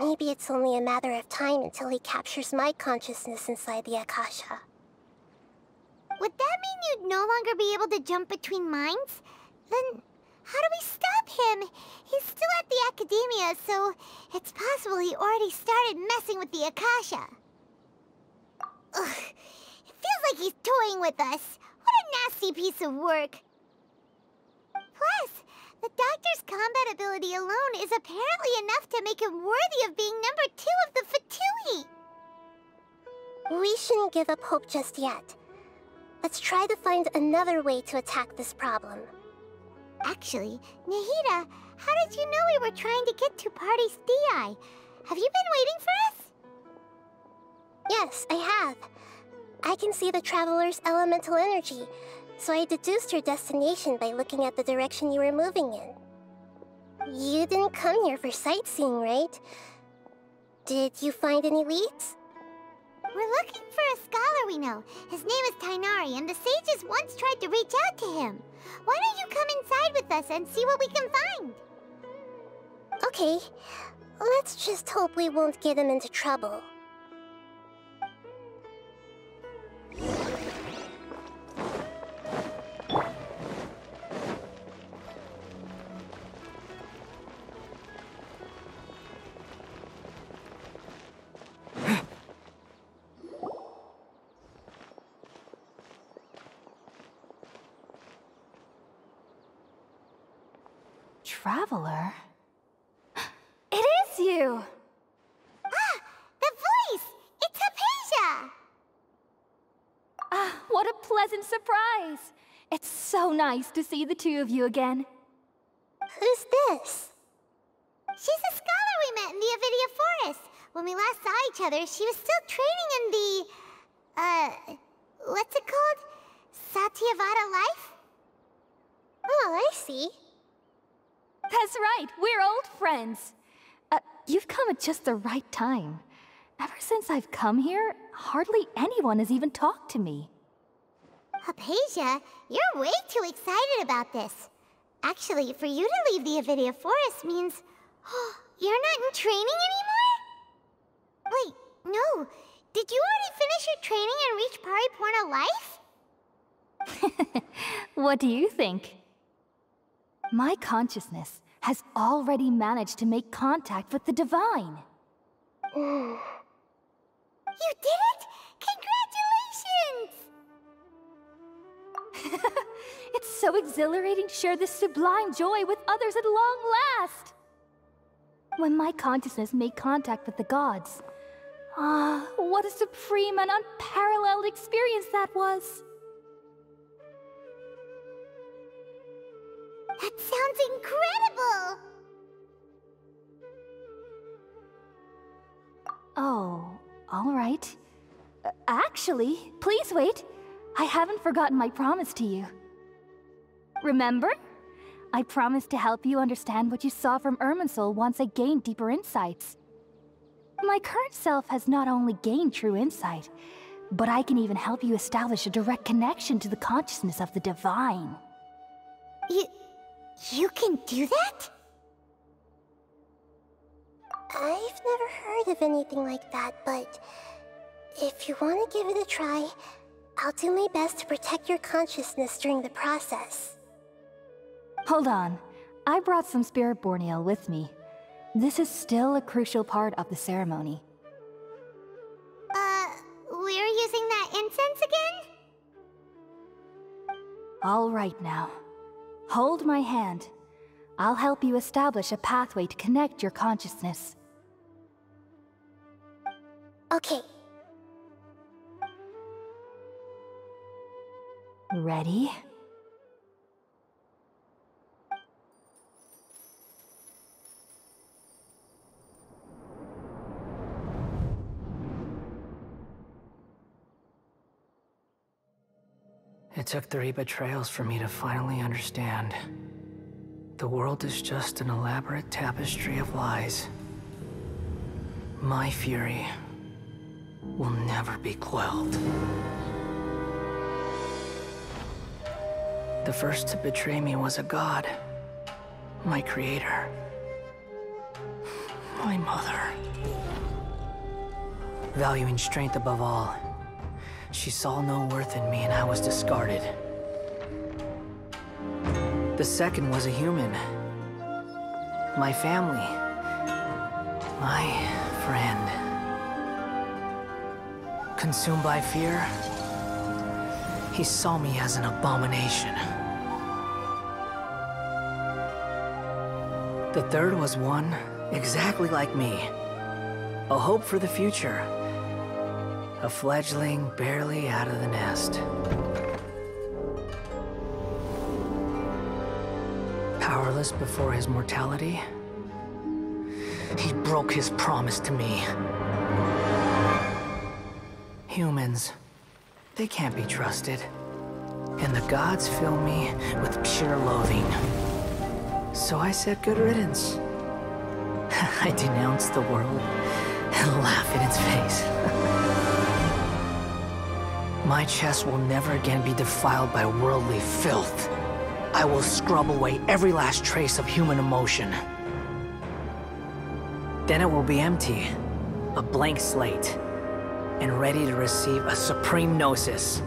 Maybe it's only a matter of time until he captures my consciousness inside the Akasha. Would that mean you'd no longer be able to jump between minds? Then how do we stop him? He's still at the Academia, so it's possible he already started messing with the Akasha. Ugh, it feels like he's toying with us. What a nasty piece of work. Plus, the Doctor's combat ability alone is apparently enough to make him worthy of being number 2 of the Fatui. We shouldn't give up hope just yet. Let's try to find another way to attack this problem. Actually, Nahida, how did you know we were trying to get to Party's Di? Have you been waiting for us? Yes, I have. I can see the Traveler's elemental energy, so I deduced your destination by looking at the direction you were moving in. You didn't come here for sightseeing, right? Did you find any leads? We're looking for a scholar we know. His name is Tighnari, and the sages once tried to reach out to him. Why don't you come inside with us and see what we can find? Okay, let's just hope we won't get him into trouble. Traveler? It is you! Ah! The voice! It's Hypatia! Ah, what a pleasant surprise! It's so nice to see the two of you again. Who's this? She's a scholar we met in the Avidia Forest. When we last saw each other, she was still training in the... what's it called? Satyavada life? Oh, I see. That's right, we're old friends. You've come at just the right time. Ever since I've come here, hardly anyone has even talked to me. Hypatia, you're way too excited about this. Actually, for you to leave the Avidia Forest means... you're not in training anymore? Wait, no. Did you already finish your training and reach Paripoorna life? What do you think? My consciousness has already managed to make contact with the Divine. You did it? Congratulations! It's so exhilarating to share this sublime joy with others at long last. when my consciousness made contact with the gods. Ah, what a supreme and unparalleled experience that was! That sounds incredible! Oh, all right. Actually, please wait. I haven't forgotten my promise to you. Remember? I promised to help you understand what you saw from Irminsul once I gained deeper insights. My current self has not only gained true insight, but I can even help you establish a direct connection to the consciousness of the divine. You can do that? I've never heard of anything like that, but if you want to give it a try, I'll do my best to protect your consciousness during the process. Hold on. I brought some Spirit Borneal with me. This is still a crucial part of the ceremony. We're using that incense again? All right now. Hold my hand. I'll help you establish a pathway to connect your consciousness. Okay. Ready? It took 3 betrayals for me to finally understand. The world is just an elaborate tapestry of lies. My fury will never be quelled. The first to betray me was a god. My creator. My mother. Valuing strength above all, she saw no worth in me and I was discarded. The second was a human. My family. My friend. Consumed by fear, he saw me as an abomination. The third was one exactly like me. A hope for the future. A fledgling barely out of the nest. Powerless before his mortality, he broke his promise to me. Humans, they can't be trusted. And the gods fill me with pure loathing. So I said good riddance. I denounced the world and laugh in its face. My chest will never again be defiled by worldly filth. I will scrub away every last trace of human emotion. Then it will be empty, a blank slate, and ready to receive a supreme gnosis,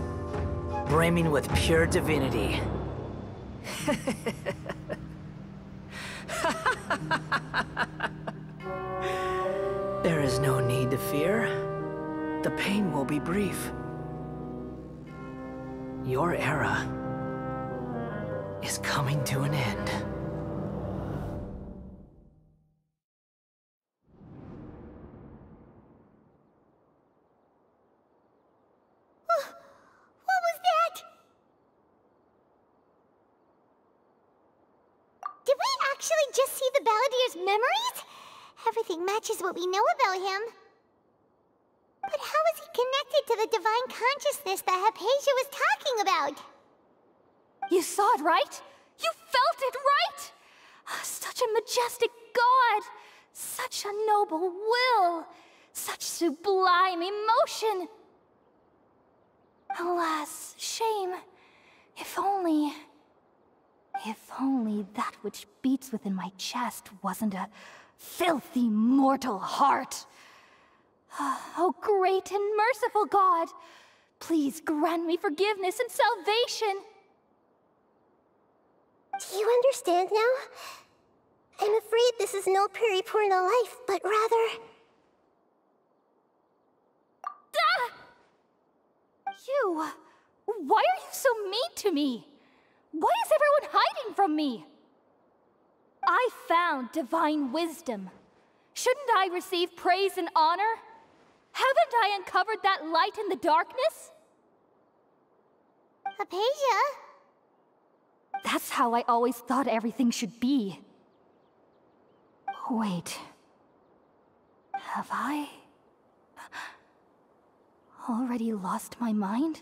brimming with pure divinity. There is no need to fear. The pain will be brief. Your era is coming to an end. What was that? Did we actually just see the Balladeer's memories? Everything matches what we know about him. But how is he connected to the divine consciousness that Hypatia was talking about? You saw it, right? You felt it, right? Such a majestic god! Such a noble will! Such sublime emotion! Alas, shame. If only that which beats within my chest wasn't a filthy mortal heart. Oh, great and merciful God! Please grant me forgiveness and salvation! Do you understand now? I'm afraid this is no Puripurna life, but rather... Ah! You! Why are you so mean to me? Why is everyone hiding from me? I found divine wisdom. Shouldn't I receive praise and honor? Haven't I uncovered that light in the darkness? Hypatia? That's how I always thought everything should be. Wait. Have I already lost my mind?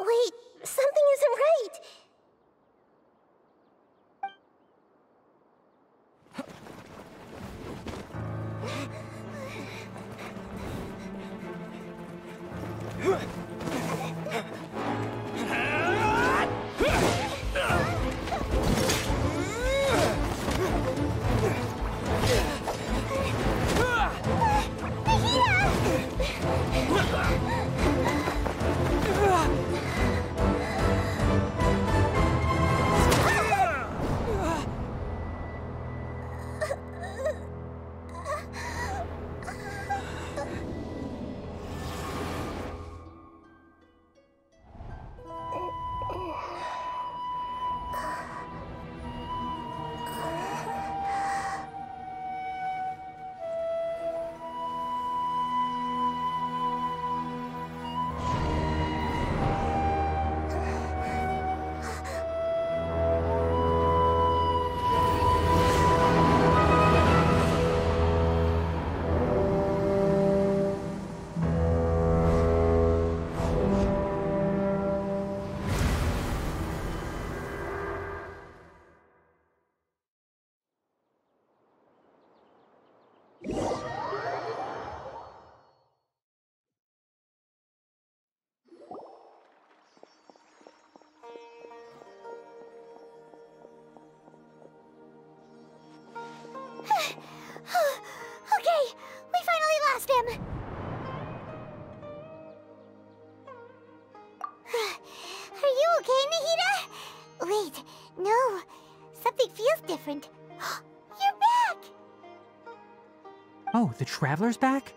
Wait, something isn't right. Okay, we finally lost him. Are you okay, Nahida? Wait, no. Something feels different. You're back! Oh, the Traveler's back?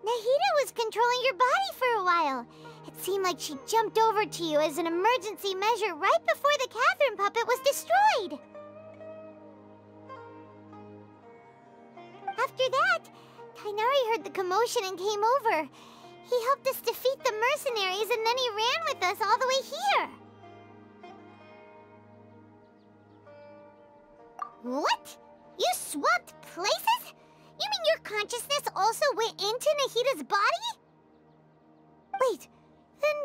Nahida was controlling your body for a while. It seemed like she jumped over to you as an emergency measure right before the Catherine puppet was destroyed. After that, Tighnari heard the commotion and came over. He helped us defeat the mercenaries and then he ran with us all the way here. What? You swapped places? You mean your consciousness also went into Nahida's body? Wait, then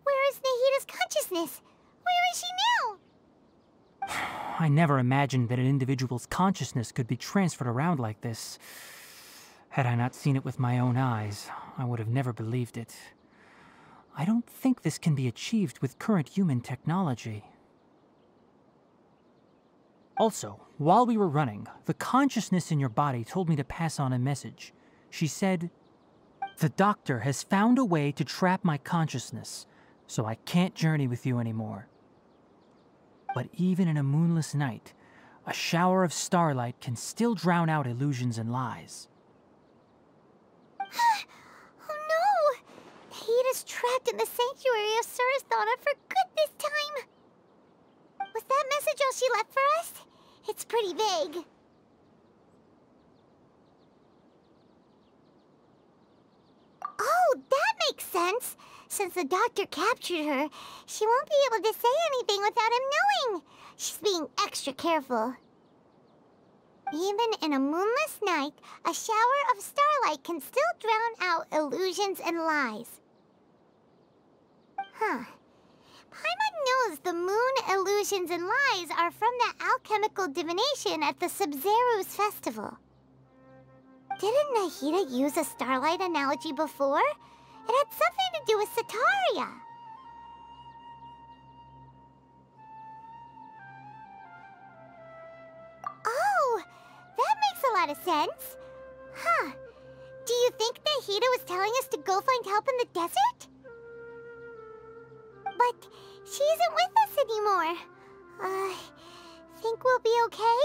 where is Nahida's consciousness? Where is she now? I never imagined that an individual's consciousness could be transferred around like this. Had I not seen it with my own eyes, I would have never believed it. I don't think this can be achieved with current human technology. Also, while we were running, the consciousness in your body told me to pass on a message. She said, "The doctor has found a way to trap my consciousness, so I can't journey with you anymore." But even in a moonless night, a shower of starlight can still drown out illusions and lies. Oh no! Nahida's trapped in the sanctuary of Surazthana for good this time. Was that message all she left for us? It's pretty vague. Oh, that makes sense. Since the doctor captured her, she won't be able to say anything without him knowing. She's being extra careful. Even in a moonless night, a shower of starlight can still drown out illusions and lies. Huh. Paimon knows the moon illusions and lies are from the alchemical divination at the Sub-Zero's festival. Didn't Nahida use a starlight analogy before? It had something to do with Setaria. Oh, that makes a lot of sense. Huh. Do you think Nahida was telling us to go find help in the desert? But she isn't with us anymore. Think we'll be okay?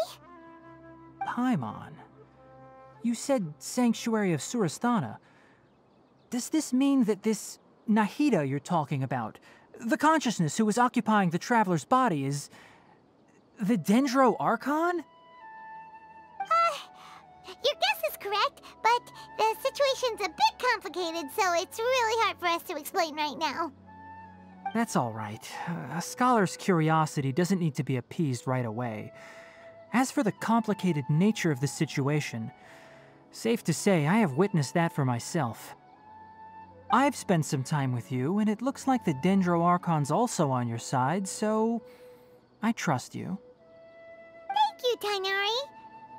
Paimon. You said Sanctuary of Surasthana. Does this mean that this Nahida you're talking about, the consciousness who was occupying the traveler's body, is the Dendro Archon? Your guess is correct, but the situation's a bit complicated, so it's really hard for us to explain right now. That's all right. A scholar's curiosity doesn't need to be appeased right away. As for the complicated nature of the situation, safe to say I have witnessed that for myself. I've spent some time with you, and it looks like the Dendro Archon's also on your side, so I trust you. Thank you, Tighnari.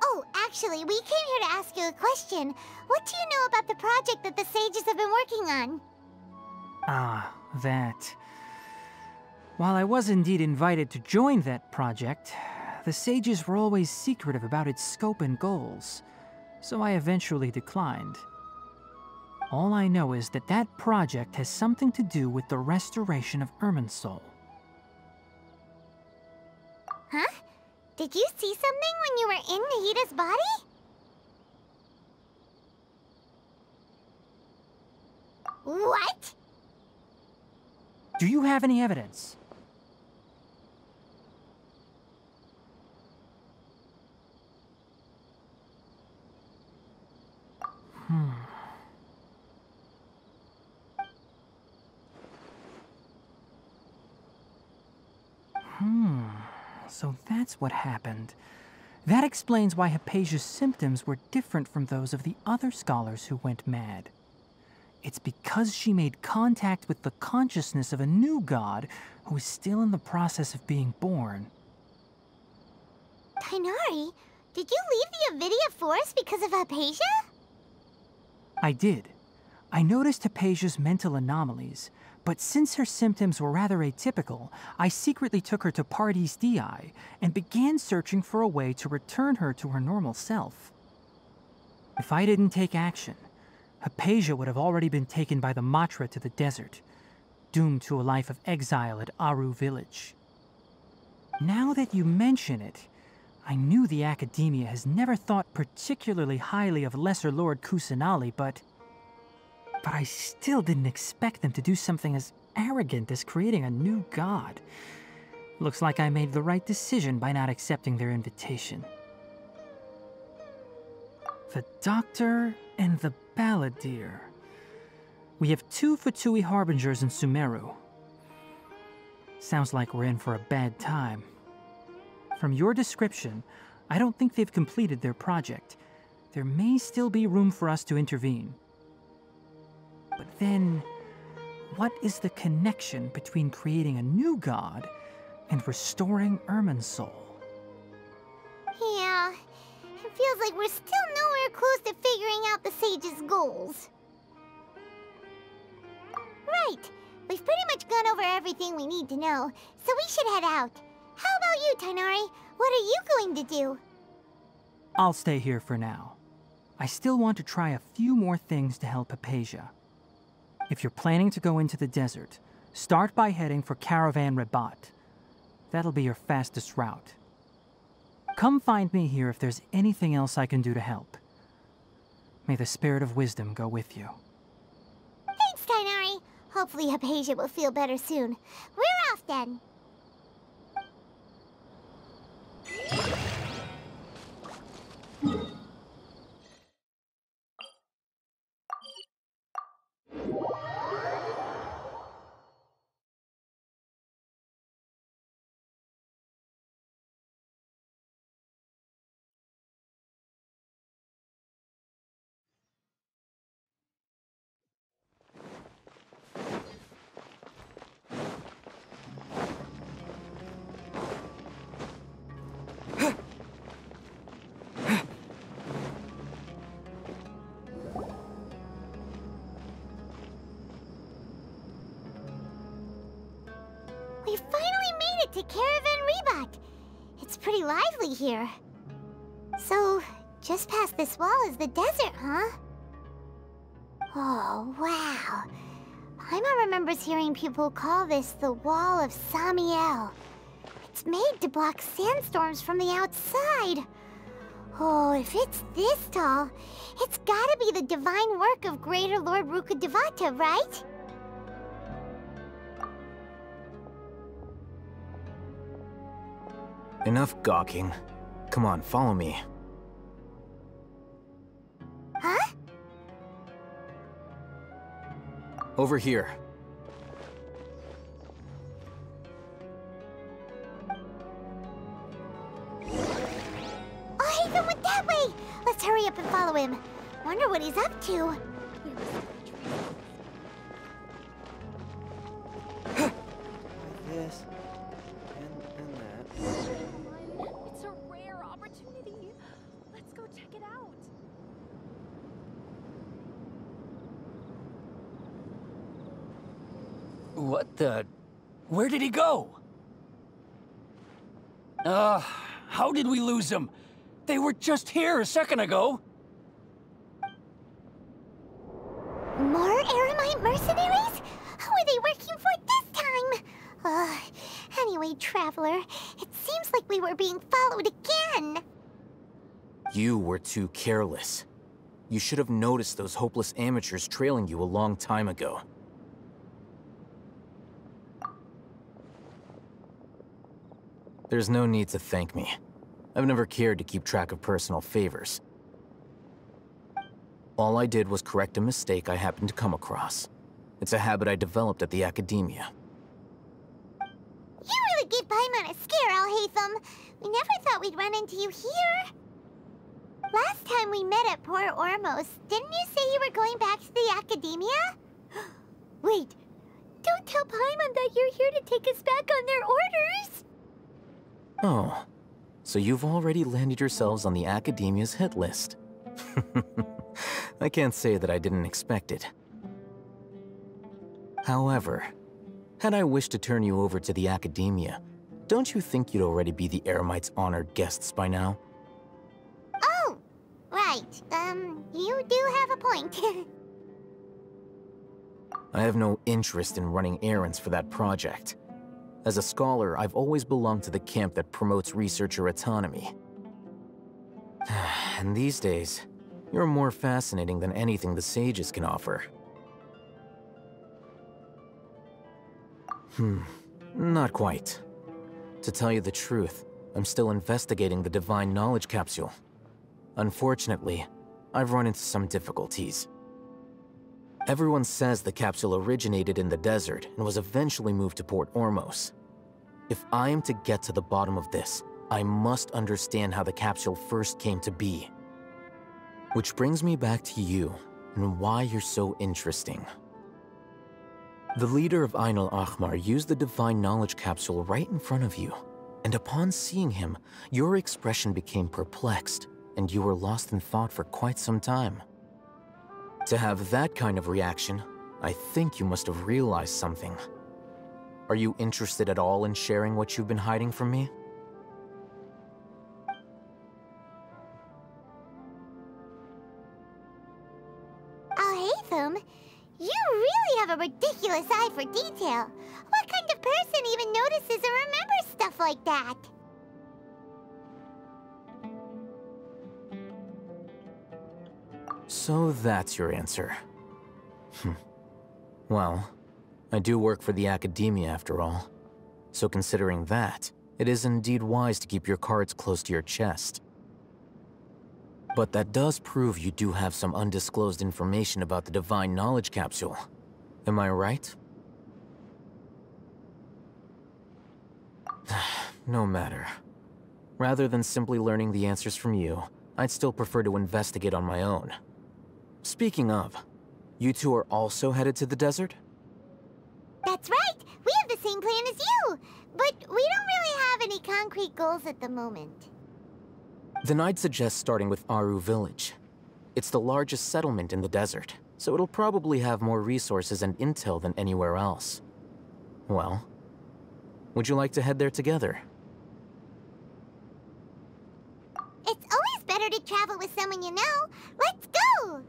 Oh, actually, we came here to ask you a question. What do you know about the project that the sages have been working on? Ah, that. While I was indeed invited to join that project, the sages were always secretive about its scope and goals, so I eventually declined. All I know is that that project has something to do with the restoration of Irminsul. Huh? Did you see something when you were in Nahida's body? What? Do you have any evidence? So that's what happened. That explains why Hypatia's symptoms were different from those of the other scholars who went mad. It's because she made contact with the consciousness of a new god who is still in the process of being born. Tighnari, did you leave the Avidia Forest because of Hypatia? I did. I noticed Hypatia's mental anomalies, but since her symptoms were rather atypical, I secretly took her to Pardis Dii and began searching for a way to return her to her normal self. If I didn't take action, Hypatia would have already been taken by the Matra to the desert, doomed to a life of exile at Aru village. Now that you mention it, I knew the Academia has never thought particularly highly of Lesser Lord Kusanali, but I still didn't expect them to do something as arrogant as creating a new god. Looks like I made the right decision by not accepting their invitation. The Doctor and the Balladeer. We have 2 Fatui Harbingers in Sumeru. Sounds like we're in for a bad time. From your description, I don't think they've completed their project. There may still be room for us to intervene. But then, what is the connection between creating a new god and restoring Irminsul? Yeah, it feels like we're still nowhere close to figuring out the sage's goals. Right, we've pretty much gone over everything we need to know, so we should head out. How about you, Tighnari? What are you going to do? I'll stay here for now. I still want to try a few more things to help Hypatia. If you're planning to go into the desert, start by heading for Caravan Rabat. That'll be your fastest route. Come find me here if there's anything else I can do to help. May the Spirit of Wisdom go with you. Thanks, Tighnari. Hopefully Hypatia will feel better soon. We're off then. We finally made it to Caravan Rabat. It's pretty lively here. So, just past this wall is the desert, huh? Oh, wow. Paimon remembers hearing people call this the Wall of Samiel. It's made to block sandstorms from the outside. Oh, if it's this tall, it's gotta be the divine work of Greater Lord Rukkhadevata, right? Enough gawking. Come on, follow me. Huh? Over here. Oh, Haytham went that way! Let's hurry up and follow him. Wonder what he's up to. This and that. It's a rare opportunity. Let's go check it out. What the... Where did he go? How did we lose him? They were just here a second ago. More Eremite mercenaries? Who are they working for this time? Anyway, Traveler, it seems like we were being followed again. You were too careless. You should have noticed those hopeless amateurs trailing you a long time ago. There's no need to thank me. I've never cared to keep track of personal favors. All I did was correct a mistake I happened to come across. It's a habit I developed at the Academia. You really gave Paimon a scare, Alhaitham. We never thought we'd run into you here. Last time we met at Port Ormos, didn't you say you were going back to the Academia? Wait, don't tell Paimon that you're here to take us back on their orders! Oh, so you've already landed yourselves on the Academia's hit list. I can't say that I didn't expect it. However, had I wished to turn you over to the Academia, don't you think you'd already be the Eremites' honored guests by now? Oh, right. You do have a point. I have no interest in running errands for that project. As a scholar, I've always belonged to the camp that promotes researcher autonomy. And these days, you're more fascinating than anything the sages can offer. Not quite. To tell you the truth, I'm still investigating the Divine Knowledge Capsule. Unfortunately, I've run into some difficulties. Everyone says the capsule originated in the desert and was eventually moved to Port Ormos. If I am to get to the bottom of this, I must understand how the capsule first came to be. Which brings me back to you, and why you're so interesting. The leader of Ain al-Ahmar used the Divine Knowledge Capsule right in front of you, and upon seeing him, your expression became perplexed, and you were lost in thought for quite some time. To have that kind of reaction, I think you must have realized something. Are you interested at all in sharing what you've been hiding from me? Alhaitham, you really have a ridiculous eye for detail. What kind of person even notices or remembers stuff like that? So that's your answer. Well, I do work for the Academia after all. So considering that, it is indeed wise to keep your cards close to your chest. But that does prove you do have some undisclosed information about the Divine Knowledge Capsule. Am I right? No matter. Rather than simply learning the answers from you, I'd still prefer to investigate on my own. Speaking of, you two are also headed to the desert? That's right! We have the same plan as you! But we don't really have any concrete goals at the moment. Then I'd suggest starting with Aru Village. It's the largest settlement in the desert, so it'll probably have more resources and intel than anywhere else. Well, would you like to head there together? It's always better to travel with someone you know. Let's go!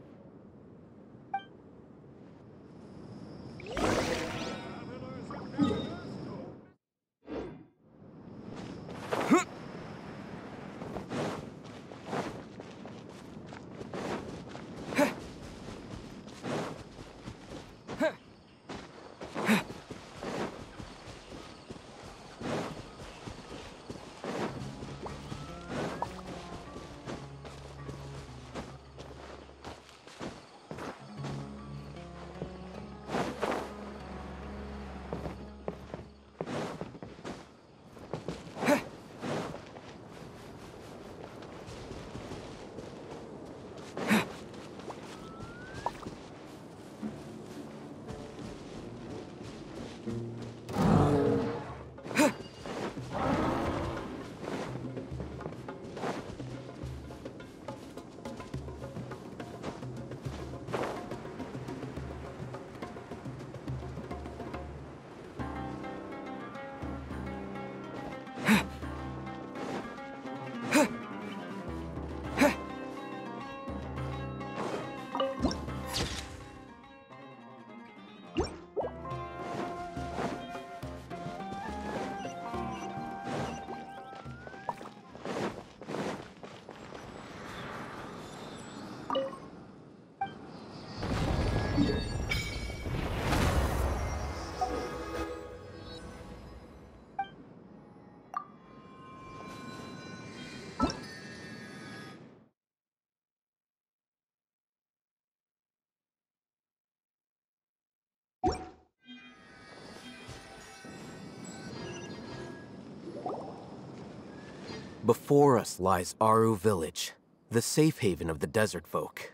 Before us lies Aru Village, the safe haven of the desert folk.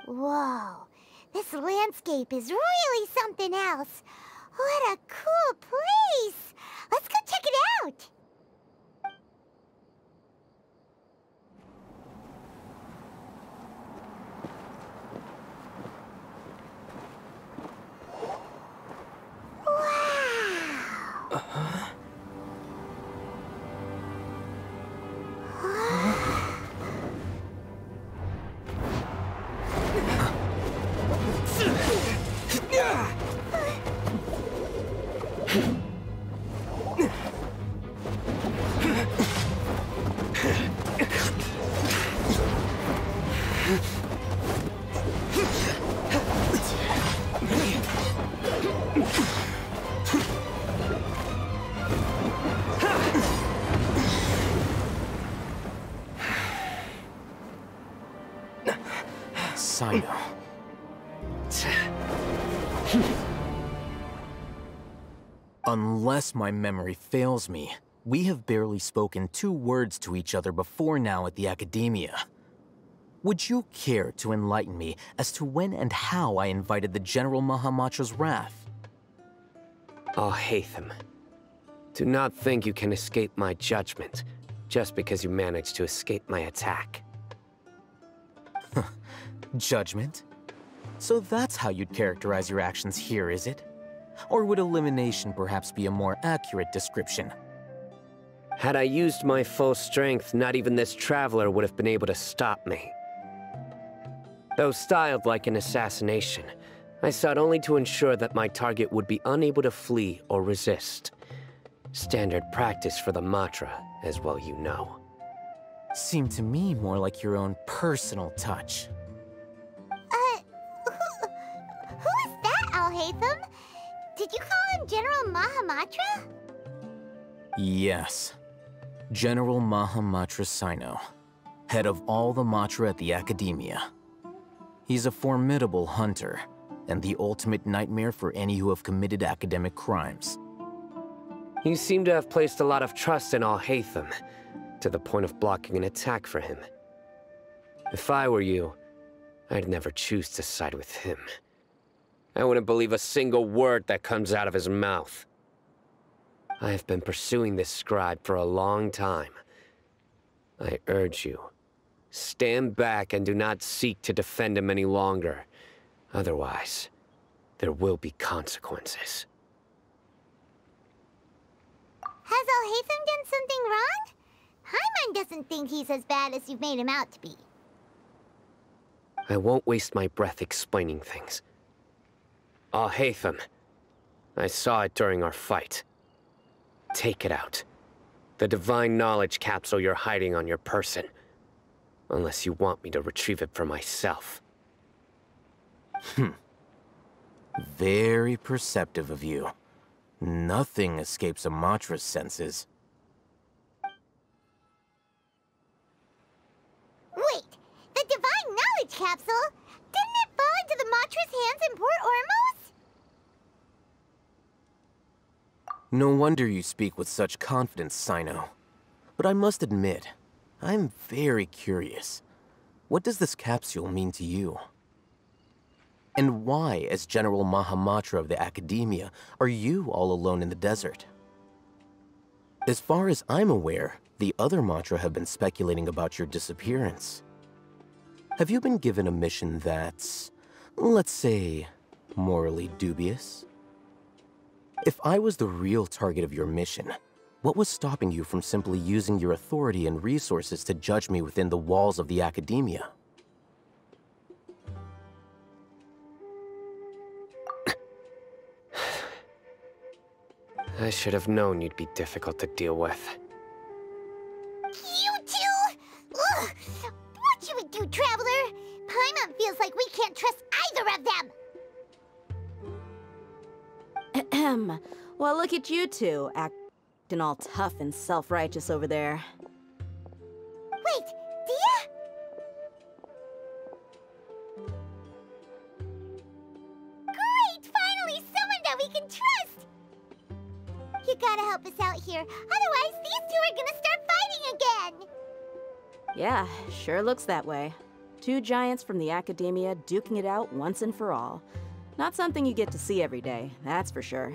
Whoa, this landscape is really something else. What a cool place! Let's go check it out! Cyno. Unless my memory fails me, we have barely spoken 2 words to each other before now at the Academia. Would you care to enlighten me as to when and how I invited the General Mahamatra's wrath? Alhaitham, do not think you can escape my judgment just because you managed to escape my attack. Judgment? So that's how you'd characterize your actions here, is it? Or would elimination perhaps be a more accurate description? Had I used my full strength, not even this traveler would have been able to stop me. Though styled like an assassination, I sought only to ensure that my target would be unable to flee or resist. Standard practice for the Matra, as well you know. Seemed to me more like your own personal touch. Who is that, Alhaitham? Did you call him General Mahamatra? Yes. General Mahamatra Cyno, head of all the Matra at the Academia. He's a formidable hunter, and the ultimate nightmare for any who have committed academic crimes. You seem to have placed a lot of trust in Alhaitham, to the point of blocking an attack for him. If I were you, I'd never choose to side with him. I wouldn't believe a single word that comes out of his mouth. I have been pursuing this scribe for a long time. I urge you, stand back and do not seek to defend him any longer. Otherwise, there will be consequences. Has Alhaitham done something wrong? Paimon doesn't think he's as bad as you've made him out to be. I won't waste my breath explaining things. Alhaitham, I saw it during our fight. Take it out. The divine knowledge capsule you're hiding on your person. Unless you want me to retrieve it for myself. Very perceptive of you. Nothing escapes a Matra's senses. Wait, the divine knowledge capsule? Didn't it fall into the Matra's hands in Port Ormos? No wonder you speak with such confidence, Cyno. But I must admit, I'm very curious. What does this capsule mean to you? And why, as General Mahamatra of the Academia, are you all alone in the desert? As far as I'm aware, the other Matra have been speculating about your disappearance. Have you been given a mission that's, let's say, morally dubious? If I was the real target of your mission, what was stopping you from simply using your authority and resources to judge me within the walls of the Academia? I should have known you'd be difficult to deal with. You two? Ugh! What should we do, Traveler? Paimon feels like we can't trust either of them. Well, look at you two, acting all tough and self-righteous over there. Wait, Dia? Great! Finally, someone that we can trust! You gotta help us out here, otherwise these two are gonna start fighting again! Yeah, sure looks that way. Two giants from the Academia duking it out once and for all. Not something you get to see every day, that's for sure.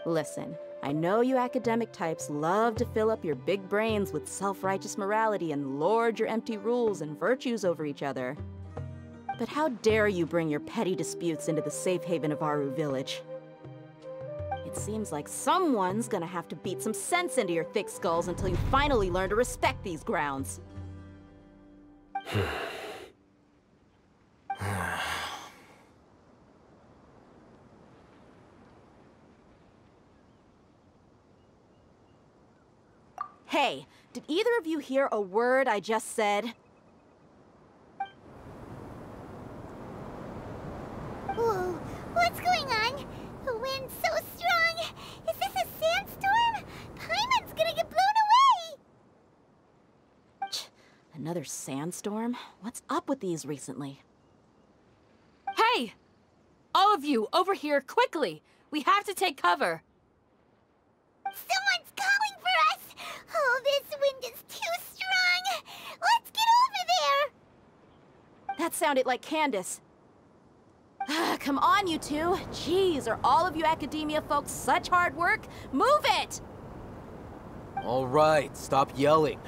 Listen, I know you academic types love to fill up your big brains with self-righteous morality and lord your empty rules and virtues over each other. But how dare you bring your petty disputes into the safe haven of Aru Village? It seems like someone's gonna have to beat some sense into your thick skulls until you finally learn to respect these grounds. Hey, did either of you hear a word I just said? Whoa, what's going on? The wind's so strong! Is this a sandstorm? Paimon's gonna get blown away! Another sandstorm? What's up with these recently? Hey! All of you, over here, quickly! We have to take cover! Someone's calling for us! Oh, this wind is too strong! Let's get over there! That sounded like Candace. Come on, you two. Jeez, are all of you Academia folks such hard work? Move it! All right, stop yelling.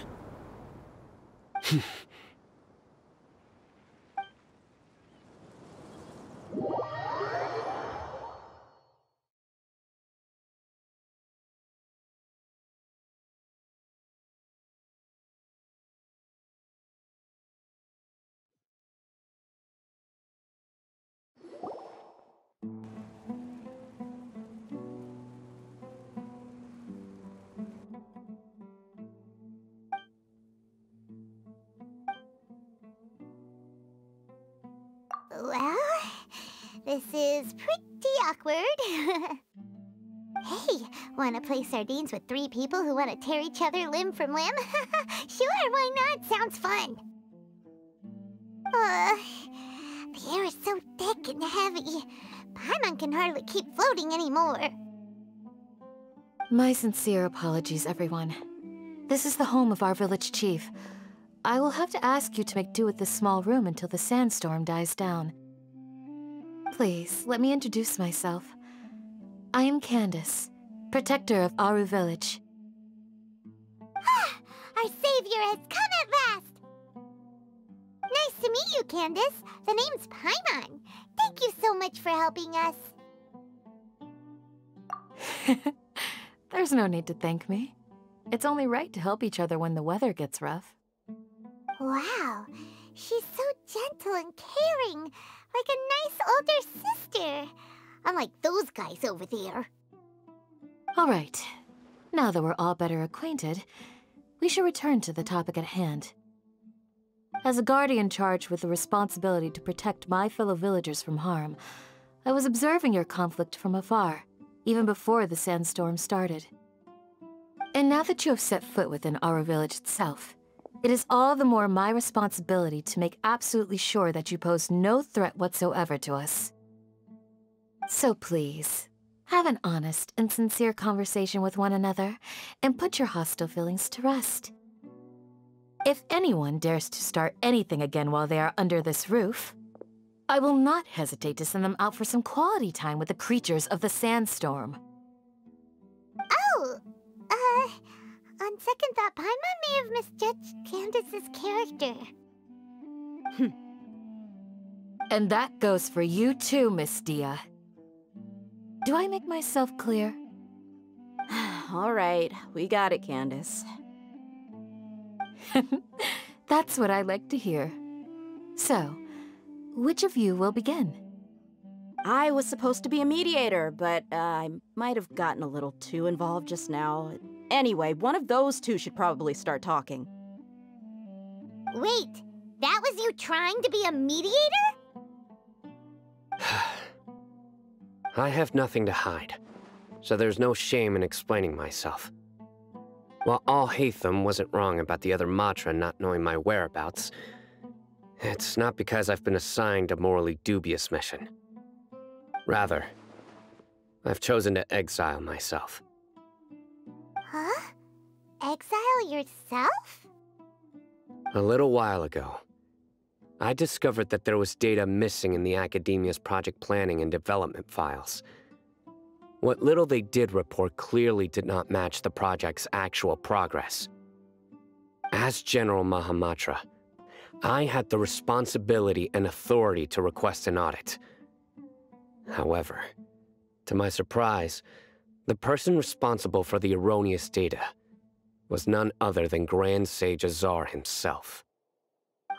Well, this is pretty awkward. Hey, wanna play sardines with 3 people who wanna tear each other limb from limb? Sure, why not? Sounds fun. The air is so thick and heavy. Paimon can hardly keep floating anymore. My sincere apologies, everyone. This is the home of our village chief. I will have to ask you to make do with this small room until the sandstorm dies down. Please, let me introduce myself. I am Candace, protector of Aru Village. Our savior has come at last! Nice to meet you, Candace. The name's Paimon. Thank you so much for helping us. There's no need to thank me. It's only right to help each other when the weather gets rough. Wow, she's so gentle and caring, like a nice older sister. Unlike those guys over there. All right. Now that we're all better acquainted, we should return to the topic at hand. As a guardian charged with the responsibility to protect my fellow villagers from harm, I was observing your conflict from afar, even before the sandstorm started. And now that you have set foot within Aru Village itself, it is all the more my responsibility to make absolutely sure that you pose no threat whatsoever to us. So please, have an honest and sincere conversation with one another, and put your hostile feelings to rest. If anyone dares to start anything again while they are under this roof, I will not hesitate to send them out for some quality time with the creatures of the sandstorm. Oh, on second thought, Paimon may have misjudged Candace's character. And that goes for you too, Miss Dia. Do I make myself clear? All right, we got it, Candace. That's what I like to hear. So, which of you will begin? I was supposed to be a mediator, but I might have gotten a little too involved just now. Anyway, one of those two should probably start talking. Wait, that was you trying to be a mediator? I have nothing to hide, so there's no shame in explaining myself. While Alhaitham wasn't wrong about the other Matra not knowing my whereabouts, it's not because I've been assigned a morally dubious mission. Rather, I've chosen to exile myself. Huh? Exile yourself? A little while ago, I discovered that there was data missing in the Academia's project planning and development files. What little they did report clearly did not match the project's actual progress. As General Mahamatra, I had the responsibility and authority to request an audit. However, to my surprise, the person responsible for the erroneous data was none other than Grand Sage Azar himself.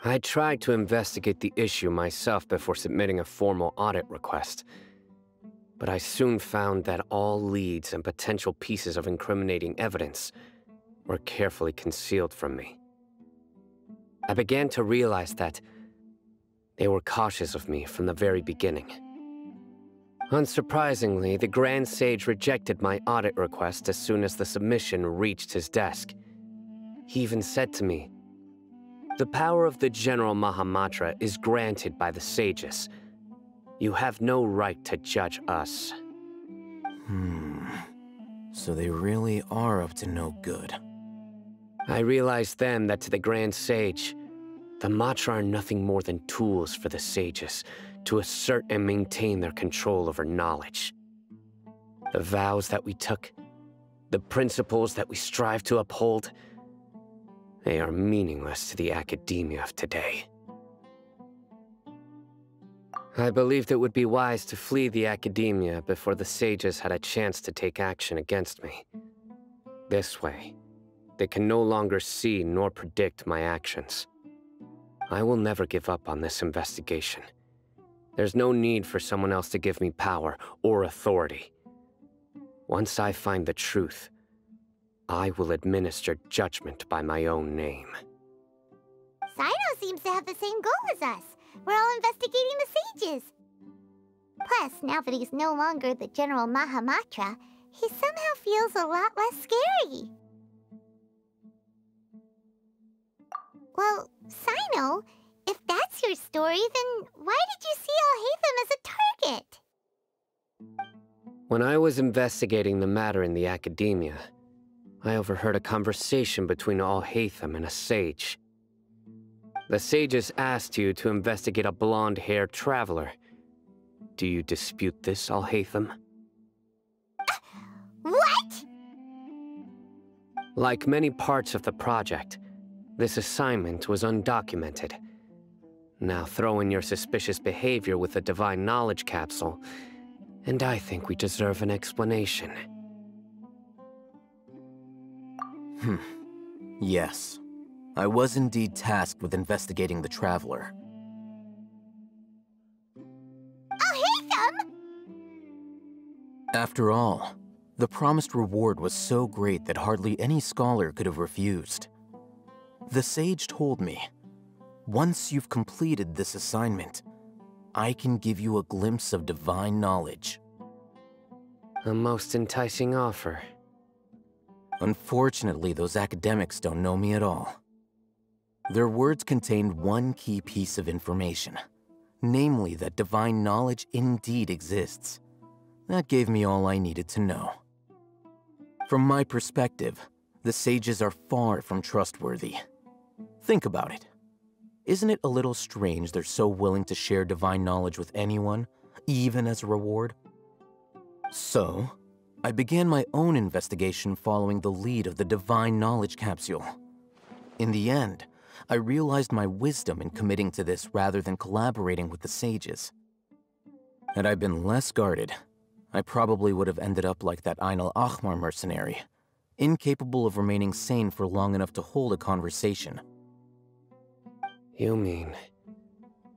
I tried to investigate the issue myself before submitting a formal audit request, but I soon found that all leads and potential pieces of incriminating evidence were carefully concealed from me. I began to realize that they were cautious of me from the very beginning. Unsurprisingly, the Grand Sage rejected my audit request as soon as the submission reached his desk. He even said to me, "The power of the General Mahamatra is granted by the sages. You have no right to judge us." So they really are up to no good. I realized then that to the Grand Sage, the Matra are nothing more than tools for the sages to assert and maintain their control over knowledge. The vows that we took, the principles that we strive to uphold, they are meaningless to the academia of today. I believed it would be wise to flee the academia before the sages had a chance to take action against me. This way, they can no longer see nor predict my actions. I will never give up on this investigation. There's no need for someone else to give me power or authority. Once I find the truth, I will administer judgment by my own name. Cyno seems to have the same goal as us. We're all investigating the sages. Plus, now that he's no longer the General Mahamatra, he somehow feels a lot less scary. Well, Cyno, if that's your story, then why did you see Alhaitham as a target? When I was investigating the matter in the academia, I overheard a conversation between Alhaitham and a sage. The sages asked you to investigate a blonde-haired traveler. Do you dispute this, Alhaitham? What? Like many parts of the project, this assignment was undocumented. Now throw in your suspicious behavior with the Divine Knowledge Capsule, and I think we deserve an explanation. Yes. I was indeed tasked with investigating the Traveler. Alhaitham! After all, the promised reward was so great that hardly any scholar could have refused. The sage told me, once you've completed this assignment, I can give you a glimpse of divine knowledge. A most enticing offer. Unfortunately, those academics don't know me at all. Their words contained one key piece of information, namely that divine knowledge indeed exists. That gave me all I needed to know. From my perspective, the sages are far from trustworthy. Think about it. Isn't it a little strange they're so willing to share divine knowledge with anyone, even as a reward? So, I began my own investigation following the lead of the Divine Knowledge Capsule. In the end, I realized my wisdom in committing to this rather than collaborating with the sages. Had I been less guarded, I probably would have ended up like that Ain al-Ahmar mercenary, incapable of remaining sane for long enough to hold a conversation. You mean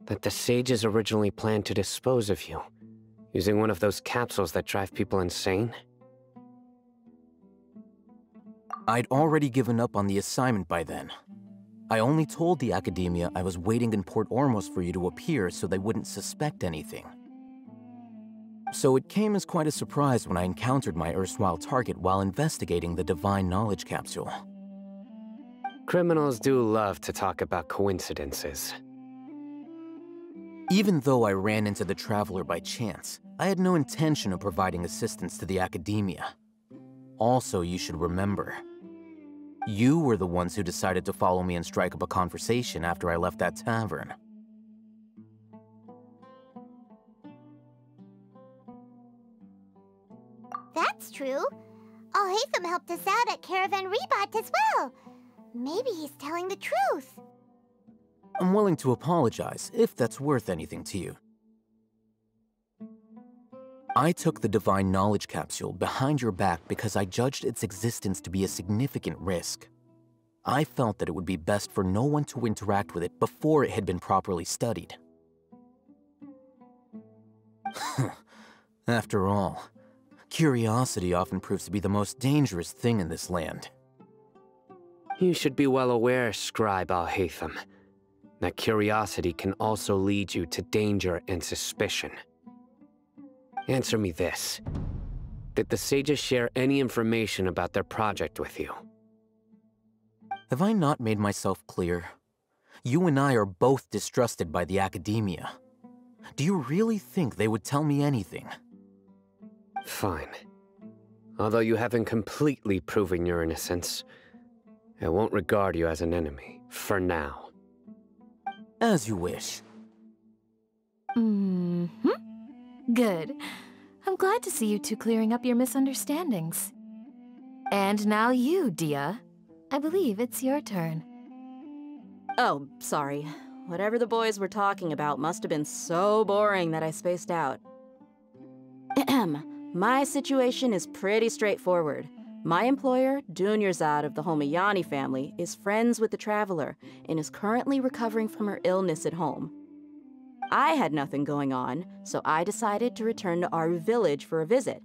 that the sages originally planned to dispose of you, using one of those capsules that drive people insane? I'd already given up on the assignment by then. I only told the Academia I was waiting in Port Ormos for you to appear so they wouldn't suspect anything. So it came as quite a surprise when I encountered my erstwhile target while investigating the Divine Knowledge Capsule. Criminals do love to talk about coincidences. Even though I ran into the Traveler by chance, I had no intention of providing assistance to the Academia. Also, you should remember, you were the ones who decided to follow me and strike up a conversation after I left that tavern. That's true. Alhaitham helped us out at Caravan Rebot as well. Maybe he's telling the truth. I'm willing to apologize, if that's worth anything to you. I took the Divine Knowledge Capsule behind your back because I judged its existence to be a significant risk. I felt that it would be best for no one to interact with it before it had been properly studied. After all, curiosity often proves to be the most dangerous thing in this land. You should be well aware, Scribe Alhaitham, that curiosity can also lead you to danger and suspicion. Answer me this. Did the sages share any information about their project with you? Have I not made myself clear? You and I are both distrusted by the Academia. Do you really think they would tell me anything? Fine. Although you haven't completely proven your innocence, I won't regard you as an enemy, for now. As you wish. Good. I'm glad to see you two clearing up your misunderstandings. And now you, Dia. I believe it's your turn. Oh, sorry. Whatever the boys were talking about must have been so boring that I spaced out. My situation is pretty straightforward. My employer, Dunyarzad of the Homayani family, is friends with the Traveler and is currently recovering from her illness at home. I had nothing going on, so I decided to return to Aru Village for a visit.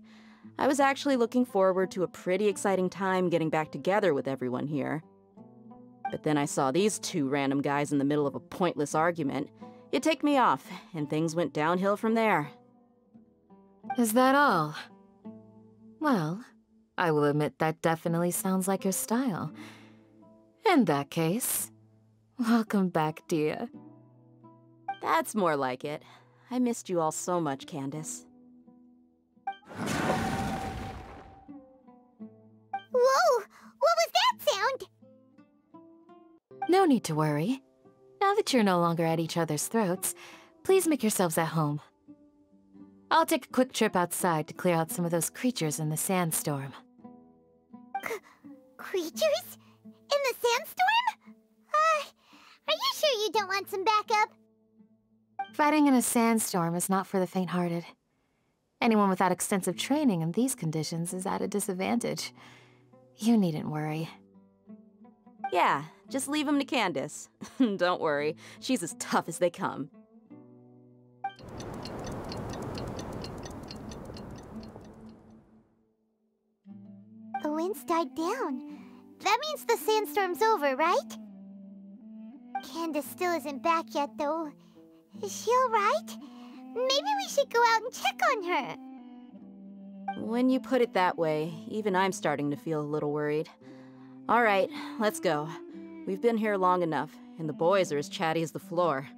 I was actually looking forward to a pretty exciting time getting back together with everyone here. But then I saw these two random guys in the middle of a pointless argument. It ticked me off, and things went downhill from there. Is that all? Well, I will admit that definitely sounds like your style. In that case, welcome back, Dia. That's more like it. I missed you all so much, Candace. Whoa! What was that sound? No need to worry. Now that you're no longer at each other's throats, please make yourselves at home. I'll take a quick trip outside to clear out some of those creatures in the sandstorm. Creatures? In the sandstorm? Are you sure you don't want some backup? Fighting in a sandstorm is not for the faint-hearted. Anyone without extensive training in these conditions is at a disadvantage. You needn't worry. Yeah, just leave him to Candace. Don't worry, she's as tough as they come. The wind's died down. That means the sandstorm's over, right? Candace still isn't back yet, though. Is she alright? Maybe we should go out and check on her. When you put it that way, even I'm starting to feel a little worried. All right, let's go. We've been here long enough, and the boys are as chatty as the floor.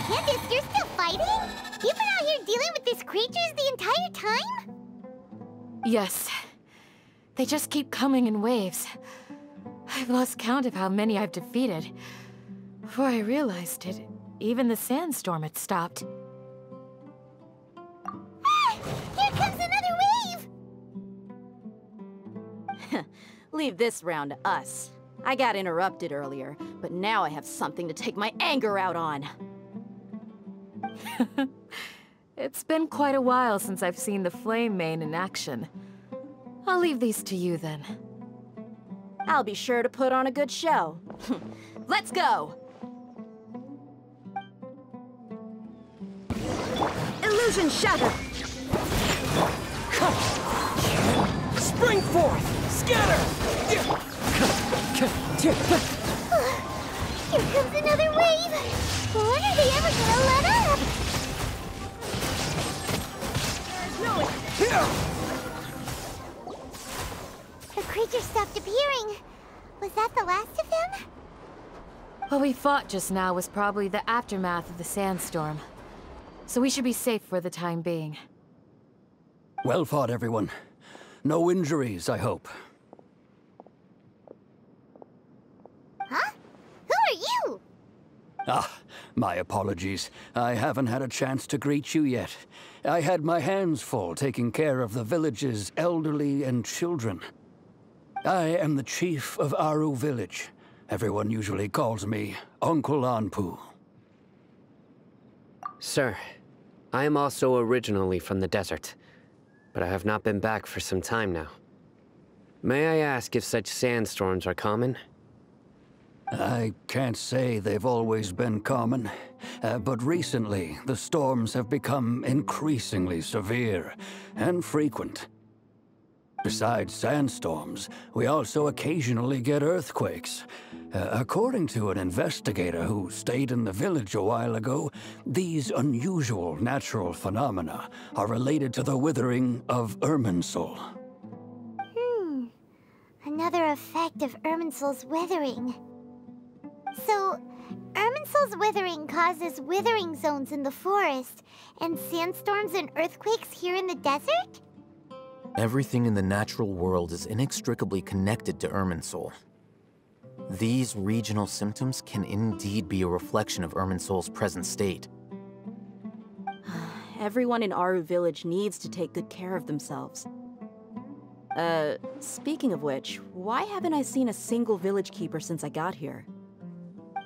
Candace, you're still fighting? You've been out here dealing with these creatures the entire time? Yes. They just keep coming in waves. I've lost count of how many I've defeated. Before I realized it, even the sandstorm had stopped. Ah! Here comes another wave! Leave this round to us. I got interrupted earlier, but now I have something to take my anger out on. It's been quite a while since I've seen the Flame Mane in action. I'll leave these to you then. I'll be sure to put on a good show. Let's go! Illusion shattered! Spring forth! Scatter! Here comes another wave! When are they ever gonna let up? The creature stopped appearing. Was that the last of them? What we fought just now was probably the aftermath of the sandstorm. So we should be safe for the time being. Well fought, everyone. No injuries, I hope. Huh? Who are you? Ah, my apologies. I haven't had a chance to greet you yet. I had my hands full taking care of the village's elderly and children. I am the chief of Aru Village. Everyone usually calls me Uncle Anpu. Sir, I am also originally from the desert, but I have not been back for some time now. May I ask if such sandstorms are common? I can't say they've always been common, but recently the storms have become increasingly severe and frequent. Besides sandstorms, we also occasionally get earthquakes. According to an investigator who stayed in the village a while ago, these unusual natural phenomena are related to the withering of Irminsul. Another effect of Irminsul's withering. So, Irminsul's withering causes withering zones in the forest, and sandstorms and earthquakes here in the desert? Everything in the natural world is inextricably connected to Irminsul. These regional symptoms can indeed be a reflection of Irminsul's present state. Everyone in Aru Village needs to take good care of themselves. Speaking of which, why haven't I seen a single village keeper since I got here?